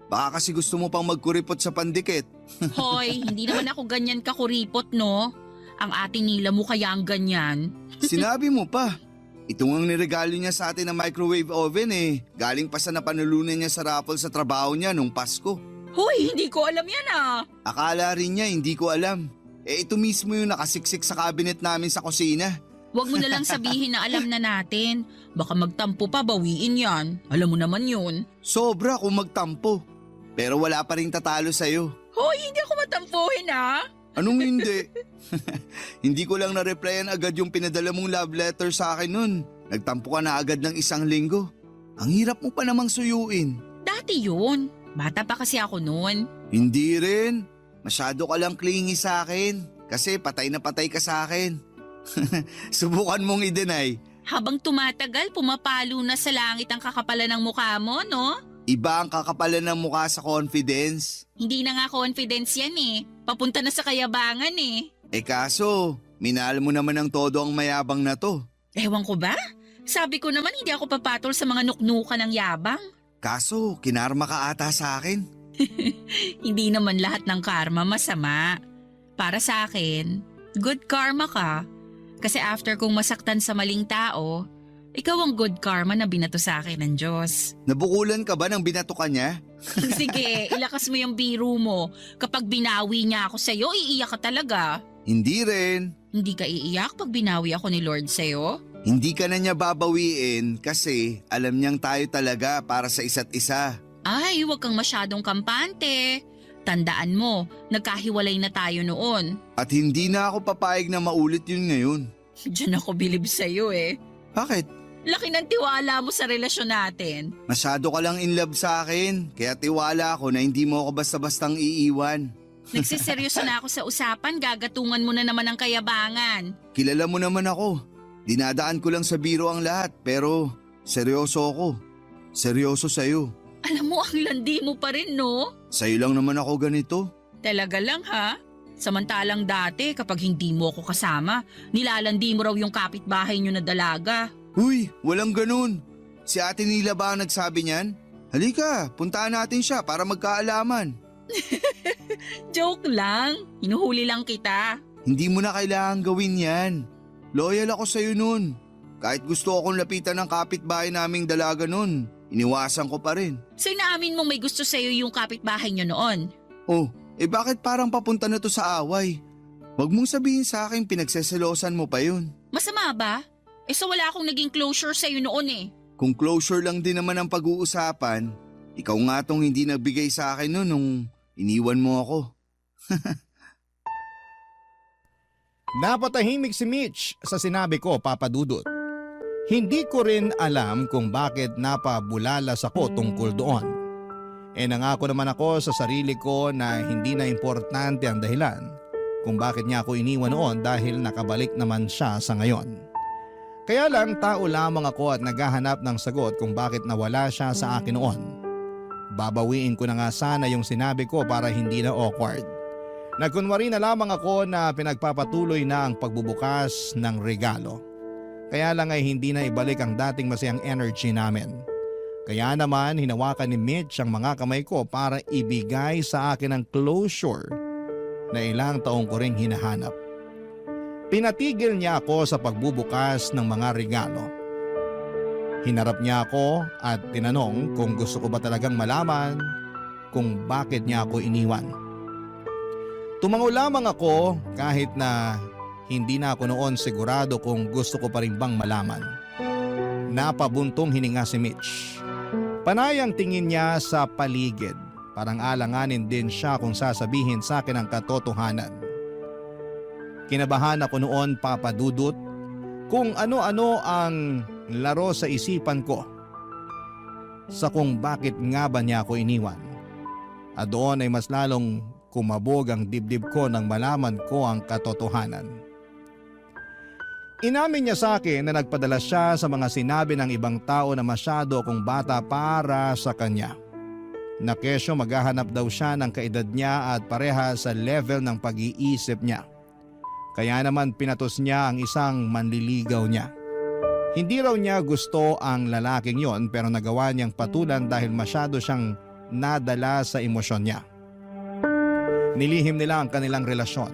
Baka kasi gusto mo pang magkuripot sa pandikit. Hoy, hindi naman ako ganyan kakuripot, no? Ang ating nila mo kaya ang ganyan. Sinabi mo pa. Ito ang niregalo niya sa atin na microwave oven Galing pa sa napanulunan niya sa raffle sa trabaho niya nung Pasko. Hoy, hindi ko alam yan, ah. Akala rin niya hindi ko alam. Ito mismo yung nakasiksik sa cabinet namin sa kusina. Huwag mo na lang sabihin na alam na natin. Baka magtampo pa, bawiin yan. Alam mo naman yun. Sobra kung magtampo. Pero wala pa rin tatalo sa'yo. Hoy, hindi ako matampuhin, ah. Anong hindi? Hindi ko lang na-replyan agad yung pinadala mong love letter sa akin nun. Nagtampo ka na agad ng 1 linggo. Ang hirap mo pa namang suyuin. Dati yun. Bata pa kasi ako noon. Hindi rin. Masyado ka lang clingy sa akin. Kasi patay na patay ka sa akin. Subukan mong i-deny. Habang tumatagal, pumapalo na sa langit ang kakapalan ng mukha mo, no? Iba ang kakapalan ng mukha sa confidence. Hindi na nga confidence yan eh. Papunta na sa kayabangan eh. Kaso, minahal mo naman ng todo ang mayabang na to. Ewan ko ba? Sabi ko naman hindi ako papatol sa mga nuknukan ng yabang. Kaso, kinarma ka ata sa akin. Hindi naman lahat ng karma masama. Para sa akin, good karma ka. Kasi after kong masaktan sa maling tao, ikaw ang good karma na binato sa akin ng Diyos. Nabukulan ka ba ng binato ka niya? Sige, ilakas mo yung biro mo. Kapag binawi niya ako sa'yo, iiyak ka talaga. Hindi rin. Hindi ka iiyak pag binawi ako ni Lord sa'yo? Hindi ka na niya babawiin kasi alam niyang tayo talaga para sa isa't isa. Ay, huwag kang masyadong kampante. Tandaan mo, nagkahiwalay na tayo noon. At hindi na ako papayag na maulit yun ngayon. Diyan ako bilib sa'yo eh. Bakit? Laki ng tiwala mo sa relasyon natin. Masyado ka lang in love sa akin, kaya tiwala ako na hindi mo ako basta-bastang iiwan. Nagsiseryoso na ako sa usapan, gagatungan mo na naman ang kayabangan. Kilala mo naman ako. Dinadaan ko lang sa biro ang lahat, pero seryoso ako. Seryoso sa'yo. Alam mo, ang landi mo pa rin, no? Sa'yo lang naman ako ganito. Talaga lang, ha? Samantalang dati, kapag hindi mo ako kasama, nilalandi mo raw yung kapitbahay nyo na dalaga. Uy, walang ganun. Si Ate Nila ba ang nagsabi niyan? Halika, puntaan natin siya para magkaalaman. Joke lang. Hinuhuli lang kita. Hindi mo na kailangan gawin yan. Loyal ako sa'yo nun. Kahit gusto akong lapitan ng kapitbahay naming dalaga nun, iniwasan ko pa rin. So inaamin mong may gusto sa'yo yung kapitbahay nyo noon? Oh, bakit parang papunta na to sa away? Huwag mong sabihin sa akin pinagseselosan mo pa yun. Masama ba? Wala akong naging closure sa'yo noon eh. Kung closure lang din naman ang pag-uusapan, ikaw nga tong hindi nagbigay sa akin noon nung iniwan mo ako. Napatahimik si Mitch sa sinabi ko, Papa Dudut. Hindi ko rin alam kung bakit napabulalas ako tungkol doon. Nangako naman ako sa sarili ko na hindi na importante ang dahilan kung bakit niya ako iniwan noon dahil nakabalik naman siya sa ngayon. Kaya lang tao lamang ako at naghahanap ng sagot kung bakit nawala siya sa akin noon. Babawiin ko na nga sana yung sinabi ko para hindi na awkward. Nagkunwari na lamang ako na pinagpapatuloy na ang pagbubukas ng regalo. Kaya lang ay hindi na ibalik ang dating masayang energy namin. Kaya naman hinawakan ni Mitch ang mga kamay ko para ibigay sa akin ang closure na ilang taong ko ring hinahanap. Pinatigil niya ako sa pagbubukas ng mga regalo. Hinarap niya ako at tinanong kung gusto ko ba talagang malaman kung bakit niya ako iniwan. Tumango lamang ako kahit na hindi na ako noon sigurado kung gusto ko pa rin bang malaman. Napabuntong hininga si Mitch. Panay ang tingin niya sa paligid. Parang alanganin din siya kung sasabihin sa akin ang katotohanan. Kinabahan ako noon, Papa Dudut, kung ano-ano ang laro sa isipan ko sa kung bakit nga ba niya ako iniwan. At doon ay mas lalong kumabog ang dibdib ko nang malaman ko ang katotohanan. Inamin niya sa akin na nagpadala siya sa mga sinabi ng ibang tao na masyado akong bata para sa kanya. Na kesyo maghahanap daw siya ng kaedad niya at pareha sa level ng pag-iisip niya. Kaya naman pinatos niya ang isang manliligaw niya. Hindi raw niya gusto ang lalaking yon pero nagawa niyang patulan dahil masyado siyang nadala sa emosyon niya. Nilihim nila ang kanilang relasyon.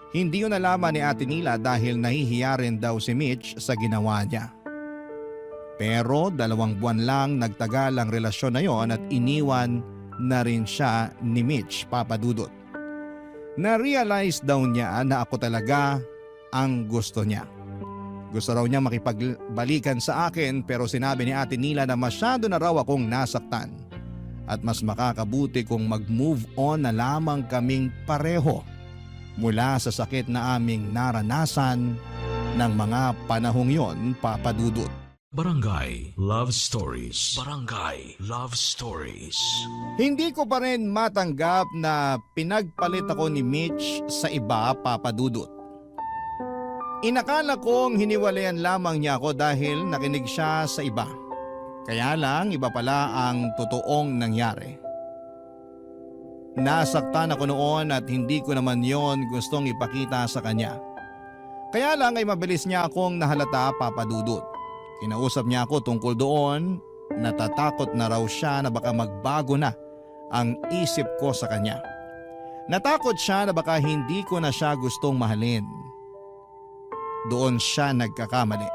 Hindi yun nalaman ni Ate Nila dahil nahihiya rin daw si Mitch sa ginawa niya. Pero 2 buwan lang nagtagal ang relasyon na yon at iniwan na rin siya ni Mitch, Papa Dudut. Na-realize daw niya na ako talaga ang gusto niya. Gusto raw niya makipagbalikan sa akin pero sinabi ni Ate Nila na masyado na raw akong nasaktan at mas makakabuti kung mag-move on na lamang kaming pareho mula sa sakit na aming naranasan ng mga panahong yon, Papa Dudut. Barangay Love Stories. Barangay Love Stories. Hindi ko pa rin matanggap na pinagpalit ako ni Mitch sa iba, Papa Dudut. Inakala kong hiniwalayan lamang niya ako dahil nakinig siya sa iba. Kaya lang iba pala ang totoong nangyari. Nasaktan ako noon at hindi ko naman yon gustong ipakita sa kanya. Kaya lang ay mabilis niya akong nahalata, Papa Dudut. Kinausap niya ako tungkol doon, natatakot na raw siya na baka magbago na ang isip ko sa kanya. Natakot siya na baka hindi ko na siya gustong mahalin. Doon siya nagkakamali.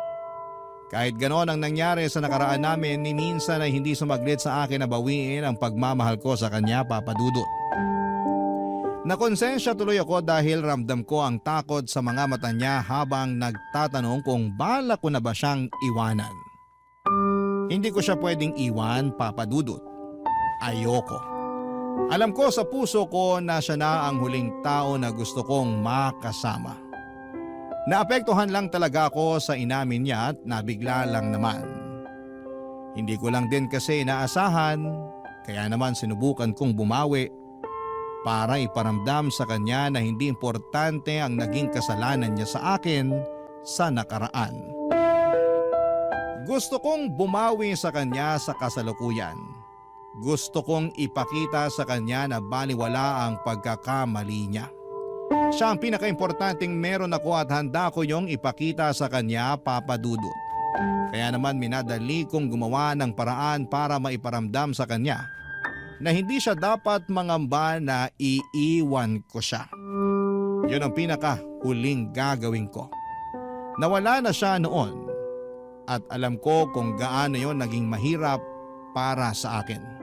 Kahit ganoon ang nangyari sa nakaraan namin, ni minsan ay hindi sumaglit sa akin na bawiin ang pagmamahal ko sa kanya, Papa Dudut. Nakonsensya tuloy ako dahil ramdam ko ang takot sa mga mata niya habang nagtatanong kung bala ko na ba siyang iwanan. Hindi ko siya pwedeng iwan, Papa Dudut. Ayoko. Alam ko sa puso ko na siya na ang huling tao na gusto kong makasama. Naapektuhan lang talaga ako sa inamin niya at nabigla lang naman. Hindi ko lang din kasi inaasahan, kaya naman sinubukan kong bumawi para iparamdam sa kanya na hindi importante ang naging kasalanan niya sa akin sa nakaraan. Gusto kong bumawi sa kanya sa kasalukuyan. Gusto kong ipakita sa kanya na baliwala ang pagkakamali niya. Siya ang pinakaimportanteng meron ako at handa ko yung ipakita sa kanya, Papa Dudut. Kaya naman minadali kong gumawa ng paraan para maiparamdam sa kanya na hindi siya dapat mangamba na iiwan ko siya. Yun ang pinakahuling gagawin ko. Nawala na siya noon at alam ko kung gaano yon naging mahirap para sa akin.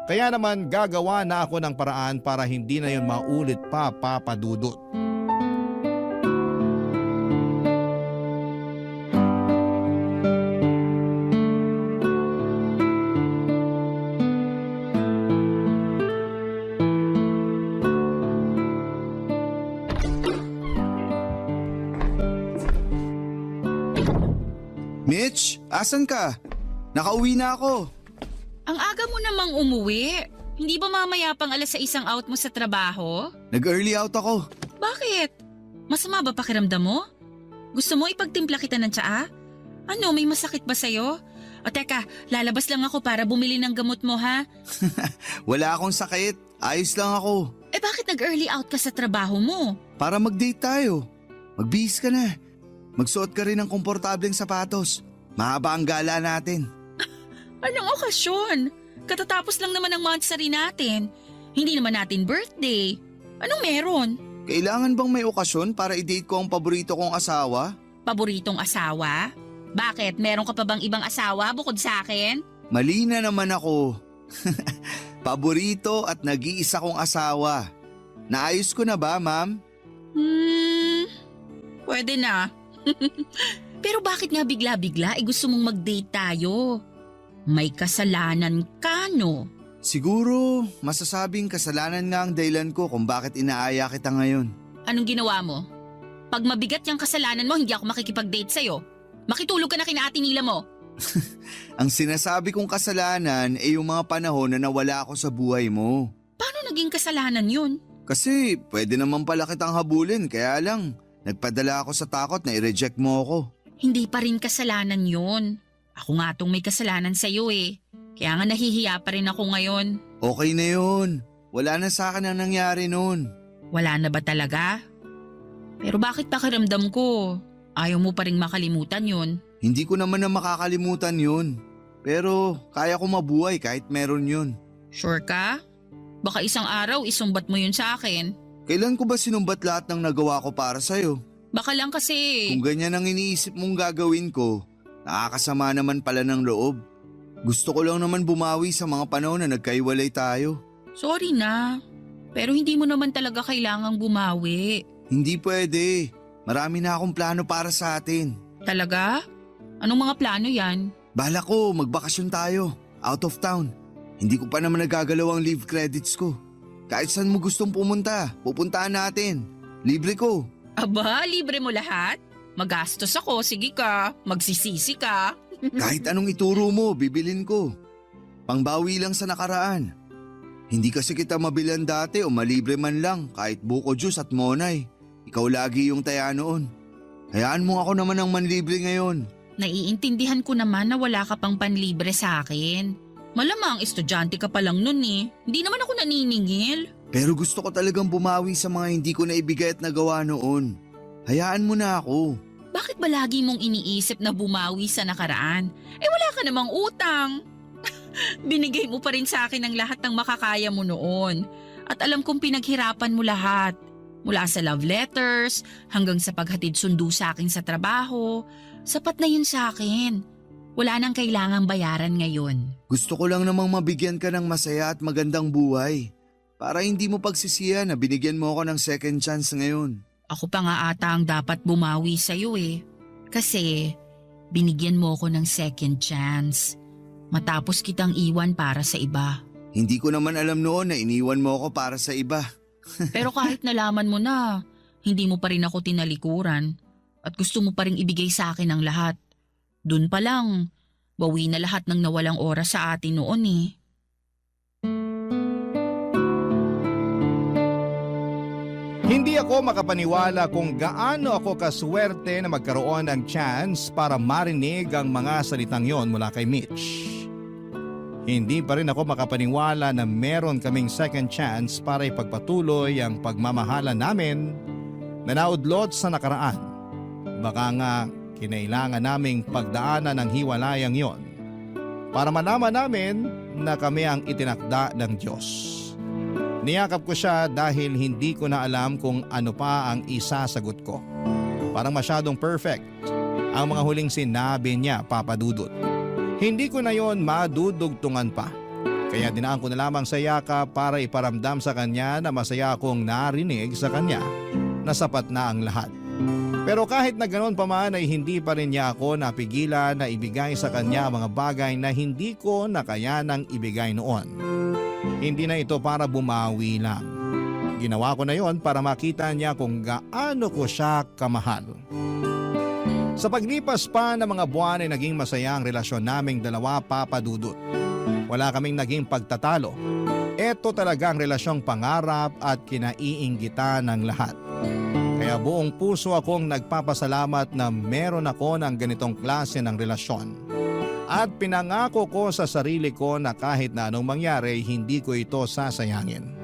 Kaya naman gagawa na ako ng paraan para hindi na yon maulit pa, Papa Dudut. Mitch, asan ka? Nakauwi na ako. Ang aga mo namang umuwi. Hindi ba mamaya pang 6:00 ang out mo sa trabaho? Nag-early out ako. Bakit? Masama ba pakiramdam mo? Gusto mo ipagtimpla kita ng tsaa? Ano, may masakit ba sa'yo? O teka, lalabas lang ako para bumili ng gamot mo ha? Wala akong sakit. Ayos lang ako. Eh bakit nag-early out ka sa trabaho mo? Para mag-date tayo. Magbihis ka na. Magsuot ka rin ng komportableng sapatos. Mahaba ang gala natin. Anong okasyon? Katatapos lang naman ng monthsary natin. Hindi naman natin birthday. Anong meron? Kailangan bang may okasyon para i-date ko ang paborito kong asawa? Paboritong asawa? Bakit? Meron ka pa bang ibang asawa bukod sa akin? Mali na naman ako. Paborito at nag-iisa kong asawa. Naayos ko na ba, ma'am? Pwede na. Pero bakit nga bigla-bigla gusto mong mag-date tayo? May kasalanan ka, no? Siguro, masasabing kasalanan nga ang dahilan ko kung bakit inaaya kita ngayon. Anong ginawa mo? Pag mabigat yung kasalanan mo, hindi ako makikipag-date sa'yo. Makitulog ka na kina Ate Nila mo. Ang sinasabi kong kasalanan ay yung mga panahon na nawala ako sa buhay mo. Paano naging kasalanan yun? Kasi pwede naman pala kitang habulin, kaya lang nagpadala ako sa takot na i-reject mo ako. Hindi pa rin kasalanan yun. Ako nga tong may kasalanan sa'yo eh. Kaya nga nahihiya pa rin ako ngayon. Okay na yun. Wala na sa akin ang nangyari noon. Wala na ba talaga? Pero bakit pakiramdam ko? Ayaw mo pa rin makalimutan yun. Hindi ko naman na makakalimutan yun. Pero kaya ko mabuhay kahit meron yun. Sure ka? Baka isang araw isumbat mo yun sa akin. Kailan ko ba sinumbat lahat ng nagawa ko para sa'yo? Baka lang kasi… Kung ganyan ang iniisip mong gagawin ko, nakakasama naman pala ng loob. Gusto ko lang naman bumawi sa mga panahon na nagkaiwalay tayo. Sorry na. Pero hindi mo naman talaga kailangang bumawi. Hindi pwede. Marami na akong plano para sa atin. Talaga? Anong mga plano yan? Bala ko, magbakasyon tayo. Out of town. Hindi ko pa naman nagagalaw ang leave credits ko. Kahit saan mo gustong pumunta, pupuntahan natin. Libre ko. Aba, libre mo lahat? Magastos ako, sige ka. Magsisisi ka. Kahit anong ituro mo, bibilin ko. Pangbawi lang sa nakaraan. Hindi kasi kita mabilan dati o malibre man lang kahit buko juice at monay. Ikaw lagi yung taya noon. Hayaan mo ako naman ang manlibre ngayon. Naiintindihan ko naman na wala ka pang panlibre sa akin. Malamang estudyante ka pa lang nun eh. Hindi naman ako naniningil. Pero gusto ko talagang bumawi sa mga hindi ko naibigay at nagawa noon. Hayaan mo na ako. Bakit ba lagi mong iniisip na bumawi sa nakaraan? Eh wala ka namang utang. Binigay mo pa rin sa akin ang lahat ng makakaya mo noon. At alam kong pinaghirapan mo lahat. Mula sa love letters, hanggang sa paghatid sundo sa akin sa trabaho. Sapat na yun sa akin. Wala nang kailangang bayaran ngayon. Gusto ko lang namang mabigyan ka ng masaya at magandang buhay. Para hindi mo pagsisiya na binigyan mo ako ng second chance ngayon. Ako pa nga ata ang dapat bumawi sa'yo eh. Kasi binigyan mo ako ng second chance. Matapos kitang iwan para sa iba. Hindi ko naman alam noon na iniwan mo ako para sa iba. Pero kahit nalaman mo na, hindi mo pa rin ako tinalikuran. At gusto mo pa rin ibigay sa akin ang lahat. Dun pa lang, bawi na lahat ng nawalang oras sa atin noon eh. Hindi ako makapaniwala kung gaano ako kaswerte na magkaroon ng chance para marinig ang mga salitang yon mula kay Mitch. Hindi pa rin ako makapaniwala na meron kaming second chance para ipagpatuloy ang pagmamahalan namin na naudlot sa nakaraan. Baka nga kinailangan naming pagdaanan ng hiwalayang yon para malaman namin na kami ang itinakda ng Diyos. Niyakap ko siya dahil hindi ko na alam kung ano pa ang isasagot ko. Parang masyadong perfect ang mga huling sinabi niya, Papa Dudut. Hindi ko na yon madudugtungan pa. Kaya dinaan ko na lamang sa yakap para iparamdam sa kanya na masaya akong narinig sa kanya na sapat na ang lahat. Pero kahit na ganoon pa man ay hindi pa rin niya ako napigilan na ibigay sa kanya mga bagay na hindi ko nakayanang ibigay noon. Hindi na ito para bumawi lang. Ginawa ko na yon para makita niya kung gaano ko siya kamahal. Sa paglipas pa ng mga buwan ay naging masaya ang relasyon naming dalawa, Papa Dudut. Wala kaming naging pagtatalo. Ito talaga ang relasyong pangarap at kinaiinggitan ng lahat. Kaya buong puso akong nagpapasalamat na meron ako ng ganitong klase ng relasyon. At pinangako ko sa sarili ko na kahit na anong mangyari, hindi ko ito sasayangin.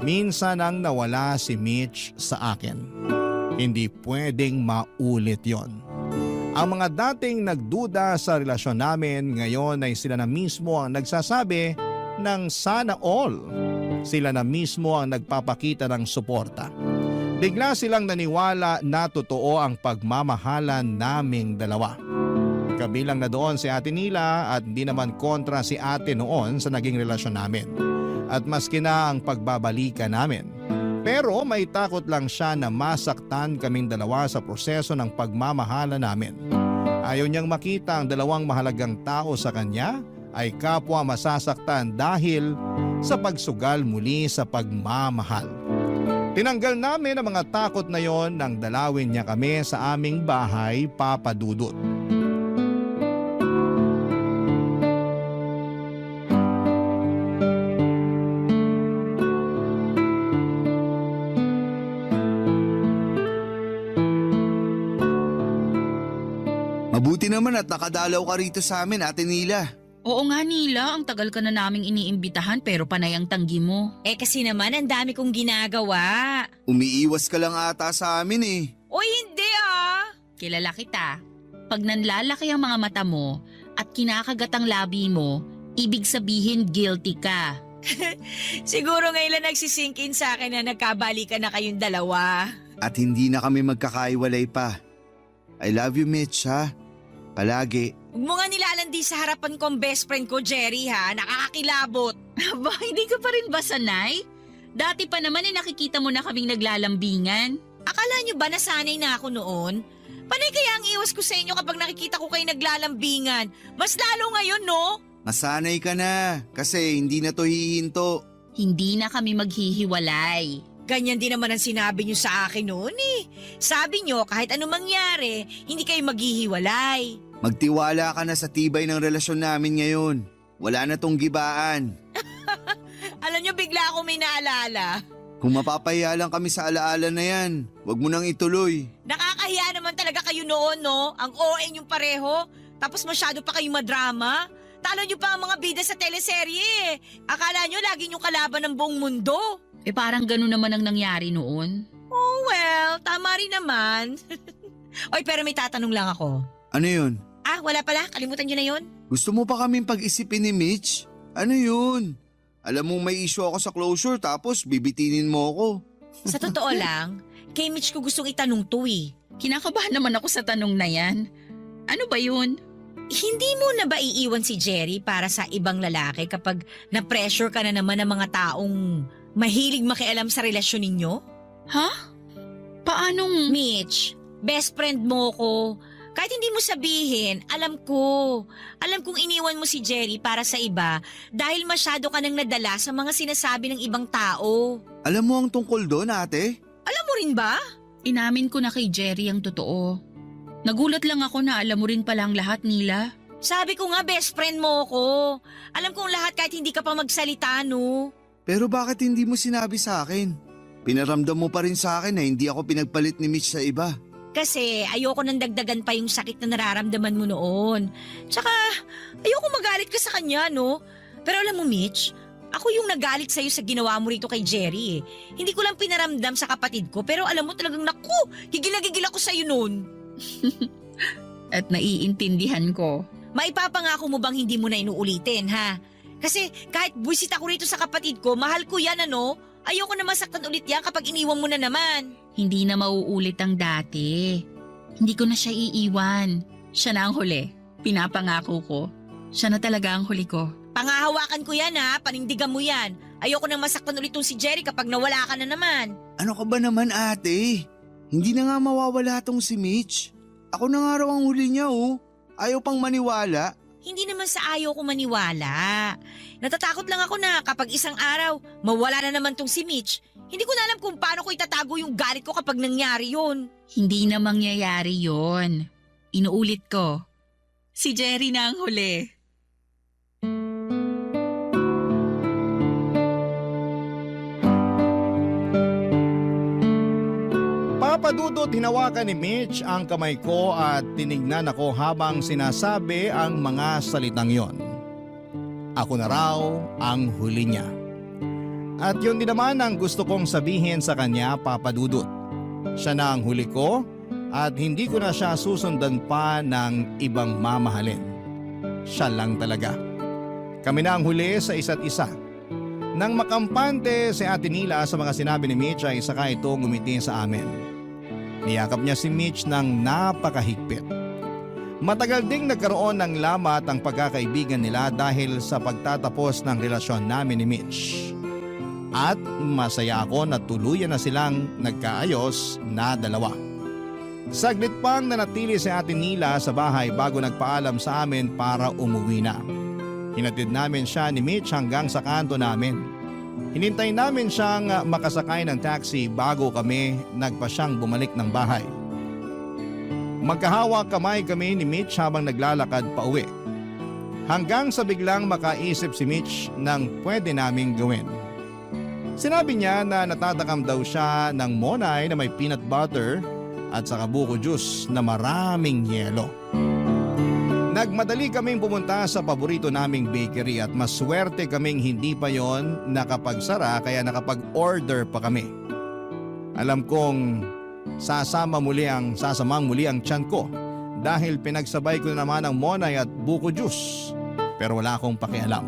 Minsan ang nawala si Mitch sa akin. Hindi pwedeng maulit yon. Ang mga dating nagduda sa relasyon namin ngayon ay sila na mismo ang nagsasabi ng sana all. Sila na mismo ang nagpapakita ng suporta. Bigla silang naniwala na totoo ang pagmamahalan naming dalawa. Kabilang na doon si Ate Nila at hindi naman kontra si Ate noon sa naging relasyon namin. At maski na ang pagbabalikan namin. Pero may takot lang siya na masaktan kaming dalawa sa proseso ng pagmamahalan namin. Ayaw niyang makita ang dalawang mahalagang tao sa kanya ay kapwa masasaktan dahil sa pagsugal muli sa pagmamahal. Tinanggal namin ang mga takot na yon nang dalawin niya kami sa aming bahay, Papa Dudut. Mabuti naman at nakadalaw ka rito sa amin, Ate Nila. Oo nga Nila, ang tagal ka na naming iniimbitahan pero panay ang tanggi mo. Kasi naman ang dami kong ginagawa. Umiiwas ka lang ata sa amin eh. O hindi ah! Kilala kita. Pag nanlalaki ang mga mata mo at kinakagat ang labi mo, ibig sabihin guilty ka. Siguro ngayon lang nagsisink in sa akin na nagkabalikan na kayong dalawa. At hindi na kami magkakaiwalay pa. I love you, Mitch, ha? Palagi. Huwag mo nga nilalandi sa harapan ko ang best friend ko, Jerry ha. Nakakakilabot. Aba, hindi ka pa rin ba sanay? Dati pa naman nakikita mo na kaming naglalambingan. Akala nyo ba nasanay na ako noon? Panay kaya ang iwas ko sa inyo kapag nakikita ko kayo naglalambingan. Mas lalo ngayon, no? Masanay ka na kasi hindi na to hihinto. Hindi na kami maghihiwalay. Ganyan din naman ang sinabi nyo sa akin noon eh. Sabi nyo kahit anong mangyari, hindi kayo maghihiwalay. Magtiwala ka na sa tibay ng relasyon namin ngayon. Wala na tong gibaan. Alam nyo, bigla ako may naalala. Kung mapapahiya lang kami sa alaala na yan, wag mo nang ituloy. Nakakahiya naman talaga kayo noon, no? Ang OA yung pareho. Tapos masyado pa kayong madrama. Talo nyo pa ang mga bida sa teleserye. Akala nyo lagi nyo kalaban ng buong mundo. Parang gano'n naman ang nangyari noon. Oh well, tama rin naman. Oy, pero may tatanong lang ako. Ano yun? Wala pala. Kalimutan nyo na yun. Gusto mo pa kaming pag-isipin ni Mitch? Ano yun? Alam mong may issue ako sa closure tapos bibitinin mo ako. Sa totoo lang, kay Mitch ko gustong itanong to eh. Kinakabahan naman ako sa tanong na yan. Ano ba yun? Hindi mo na ba iiwan si Jerry para sa ibang lalaki kapag na-pressure ka na naman ng mga taong mahilig makialam sa relasyon ninyo? Ha? Paanong... Mitch, best friend mo ko. Kahit hindi mo sabihin, alam ko. Alam kong iniwan mo si Jerry para sa iba dahil masyado ka nang nadala sa mga sinasabi ng ibang tao. Alam mo ang tungkol doon, ate? Alam mo rin ba? Inamin ko na kay Jerry ang totoo. Nagulat lang ako na alam mo rin pala ang lahat, Nila. Sabi ko nga best friend mo ko. Alam kong lahat kahit hindi ka pa magsalita, no? Pero bakit hindi mo sinabi sa akin? Pinaramdam mo pa rin sa akin na hindi ako pinagpalit ni Mitch sa iba. Kasi ayoko nang dagdagan pa yung sakit na nararamdaman mo noon. Tsaka ayoko magalit ka sa kanya, no? Pero alam mo Mitch, ako yung nagalit sa'yo sa ginawa mo rito kay Jerry eh. Hindi ko lang pinaramdam sa kapatid ko pero alam mo talagang naku, gigil na gigil ako sa'yo noon. At naiintindihan ko. Maipapangako mo bang hindi mo na inuulitin, ha? Kasi kahit buwisit ako rito sa kapatid ko, mahal ko yan ano? Ayoko na masaktan ulit yan kapag iniwan mo na naman. Hindi na mauulit ang dati. Hindi ko na siya iiwan. Siya na ang huli. Pinapangako ko. Siya na talaga ang huli ko. Pangahawakan ko yan ha, panindigan mo yan. Ayoko nang masaktan ulit tong si Jerry kapag nawala ka na naman. Ano ka ba naman ate? Hindi na nga mawawala tong si Mitch. Ako na nga raw ang huli niya oh. Ayaw pang maniwala. Hindi naman sa ayaw ko maniwala. Natatakot lang ako na kapag isang araw, mawala na naman tong si Mitch. Hindi ko na alam kung paano ko itatago yung galit ko kapag nangyari yun. Hindi na mangyayari yon. Inuulit ko. Si Jerry na ang huli. Papadudot hinawakan ni Mitch ang kamay ko at tinignan ako habang sinasabi ang mga salitang yon. Ako na raw ang huli niya. At yun din naman ang gusto kong sabihin sa kanya, Papadudot. Siya na ang huli ko at hindi ko na siya susundan pa ng ibang mamahalin. Siya lang talaga. Kami na ang huli sa isa't isa. Nang makampante si Ate Nila sa mga sinabi ni Mitch ay saka ito ngumiti sa amin. Niyakap niya si Mitch ng napakahigpit. Matagal ding nagkaroon ng lamat ang pagkakaibigan nila dahil sa pagtatapos ng relasyon namin ni Mitch. At masaya ako na tuluyan na silang nagkaayos na dalawa. Saglit pang nanatili si Ate Nila sa bahay bago nagpaalam sa amin para umuwi na. Hinatid namin siya ni Mitch hanggang sa kanto namin. Hinintay namin siyang makasakay ng taxi bago kami nagpasyang bumalik ng bahay. Magkahawak kamay kami ni Mitch habang naglalakad pa uwi. Hanggang sa biglang makaisip si Mitch ng pwede naming gawin. Sinabi niya na natatakam daw siya ng monay na may peanut butter at saka buko juice na maraming yelo. Nagmadali kaming pumunta sa paborito naming bakery at maswerte kaming hindi pa yon nakapagsara kaya nakapag-order pa kami. Alam kong sasamang muli ang tiyan ko dahil pinagsabay ko naman ang monay at buko juice pero wala akong pakialam.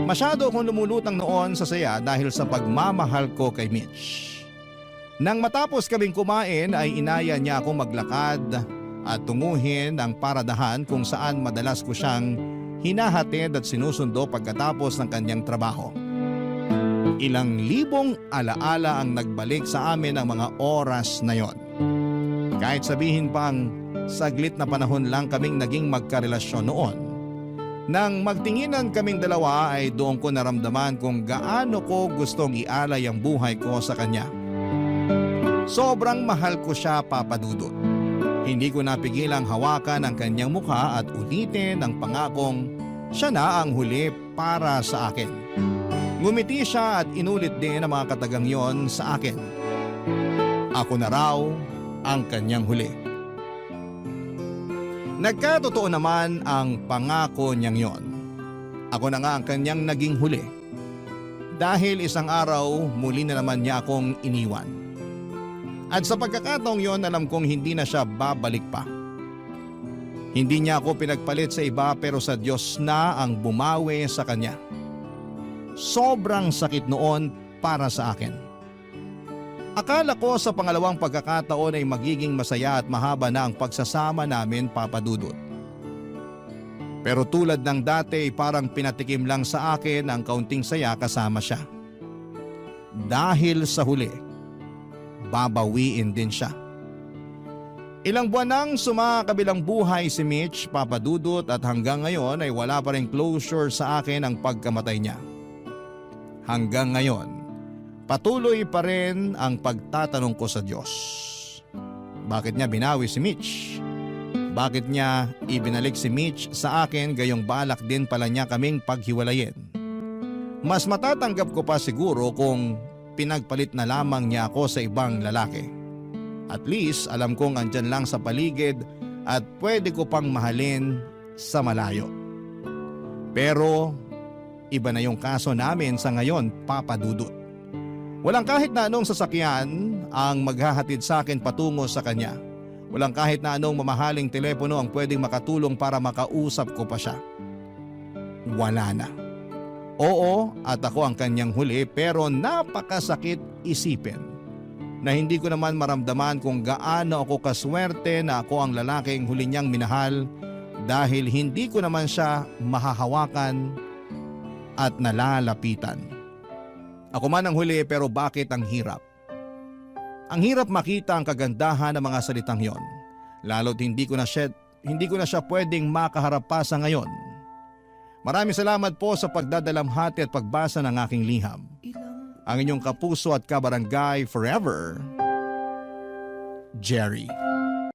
Masyado akong lumulutang noon sa saya dahil sa pagmamahal ko kay Mitch. Nang matapos kaming kumain ay inaya niya akong maglakad at tunguhin ang paradahan kung saan madalas ko siyang hinahatid at sinusundo pagkatapos ng kanyang trabaho. Ilang libong alaala ang nagbalik sa amin ang mga oras na yon. Kahit sabihin pang saglit na panahon lang kaming naging magkarelasyon noon. Nang magtinginan kaming dalawa ay doon ko naramdaman kung gaano ko gustong ialay ang buhay ko sa kanya. Sobrang mahal ko siya, Papadudot. Hindi ko napigilang hawakan ang kanyang mukha at ulitin ang pangakong siya na ang huli para sa akin. Ngumiti siya at inulit din ang mga katagang yon sa akin. Ako na raw ang kanyang huli. Nagkatotoo naman ang pangako niyang yon. Ako na nga ang kanyang naging huli. Dahil isang araw muli na naman niya akong iniwan. At sa pagkakataong yon alam kong hindi na siya babalik pa. Hindi niya ako pinagpalit sa iba pero sa Diyos na ang bumawi sa kanya. Sobrang sakit noon para sa akin. Akala ko sa pangalawang pagkakataon ay magiging masaya at mahaba na ang pagsasama namin, Papadudot. Pero tulad ng dati parang pinatikim lang sa akin ang kaunting saya kasama siya. Dahil sa huli, babawiin din siya. Ilang buwan nang sumakabilang buhay si Mitch, Papadudot, at hanggang ngayon ay wala pa rin closure sa akin ang pagkamatay niya. Hanggang ngayon, patuloy pa rin ang pagtatanong ko sa Diyos. Bakit niya binawi si Mitch? Bakit niya ibinalik si Mitch sa akin gayong balak din pala niya kaming paghiwalayin? Mas matatanggap ko pa siguro kung pinagpalit na lamang niya ako sa ibang lalaki. At least alam kong andyan lang sa paligid at pwede ko pang mahalin sa malayo. Pero iba na yung kaso namin sa ngayon, Papadudot. Walang kahit na anong sasakyan ang maghahatid sa akin patungo sa kanya. Walang kahit na anong mamahaling telepono ang pwedeng makatulong para makausap ko pa siya. Wala na. Oo, at ako ang kanyang huli pero napakasakit isipin na hindi ko naman maramdaman kung gaano ako kaswerte na ako ang lalaking huli niyang minahal dahil hindi ko naman siya mahahawakan at nalalapitan. Ako man ang huli pero bakit ang hirap? Ang hirap makita ang kagandahan ng mga salitang yon. Lalo't hindi ko na siya pwedeng makaharap pa sa ngayon. Maraming salamat po sa pagdadalamhati at pagbasa ng aking liham. Ang inyong kapuso at kabarangay forever, Jerry.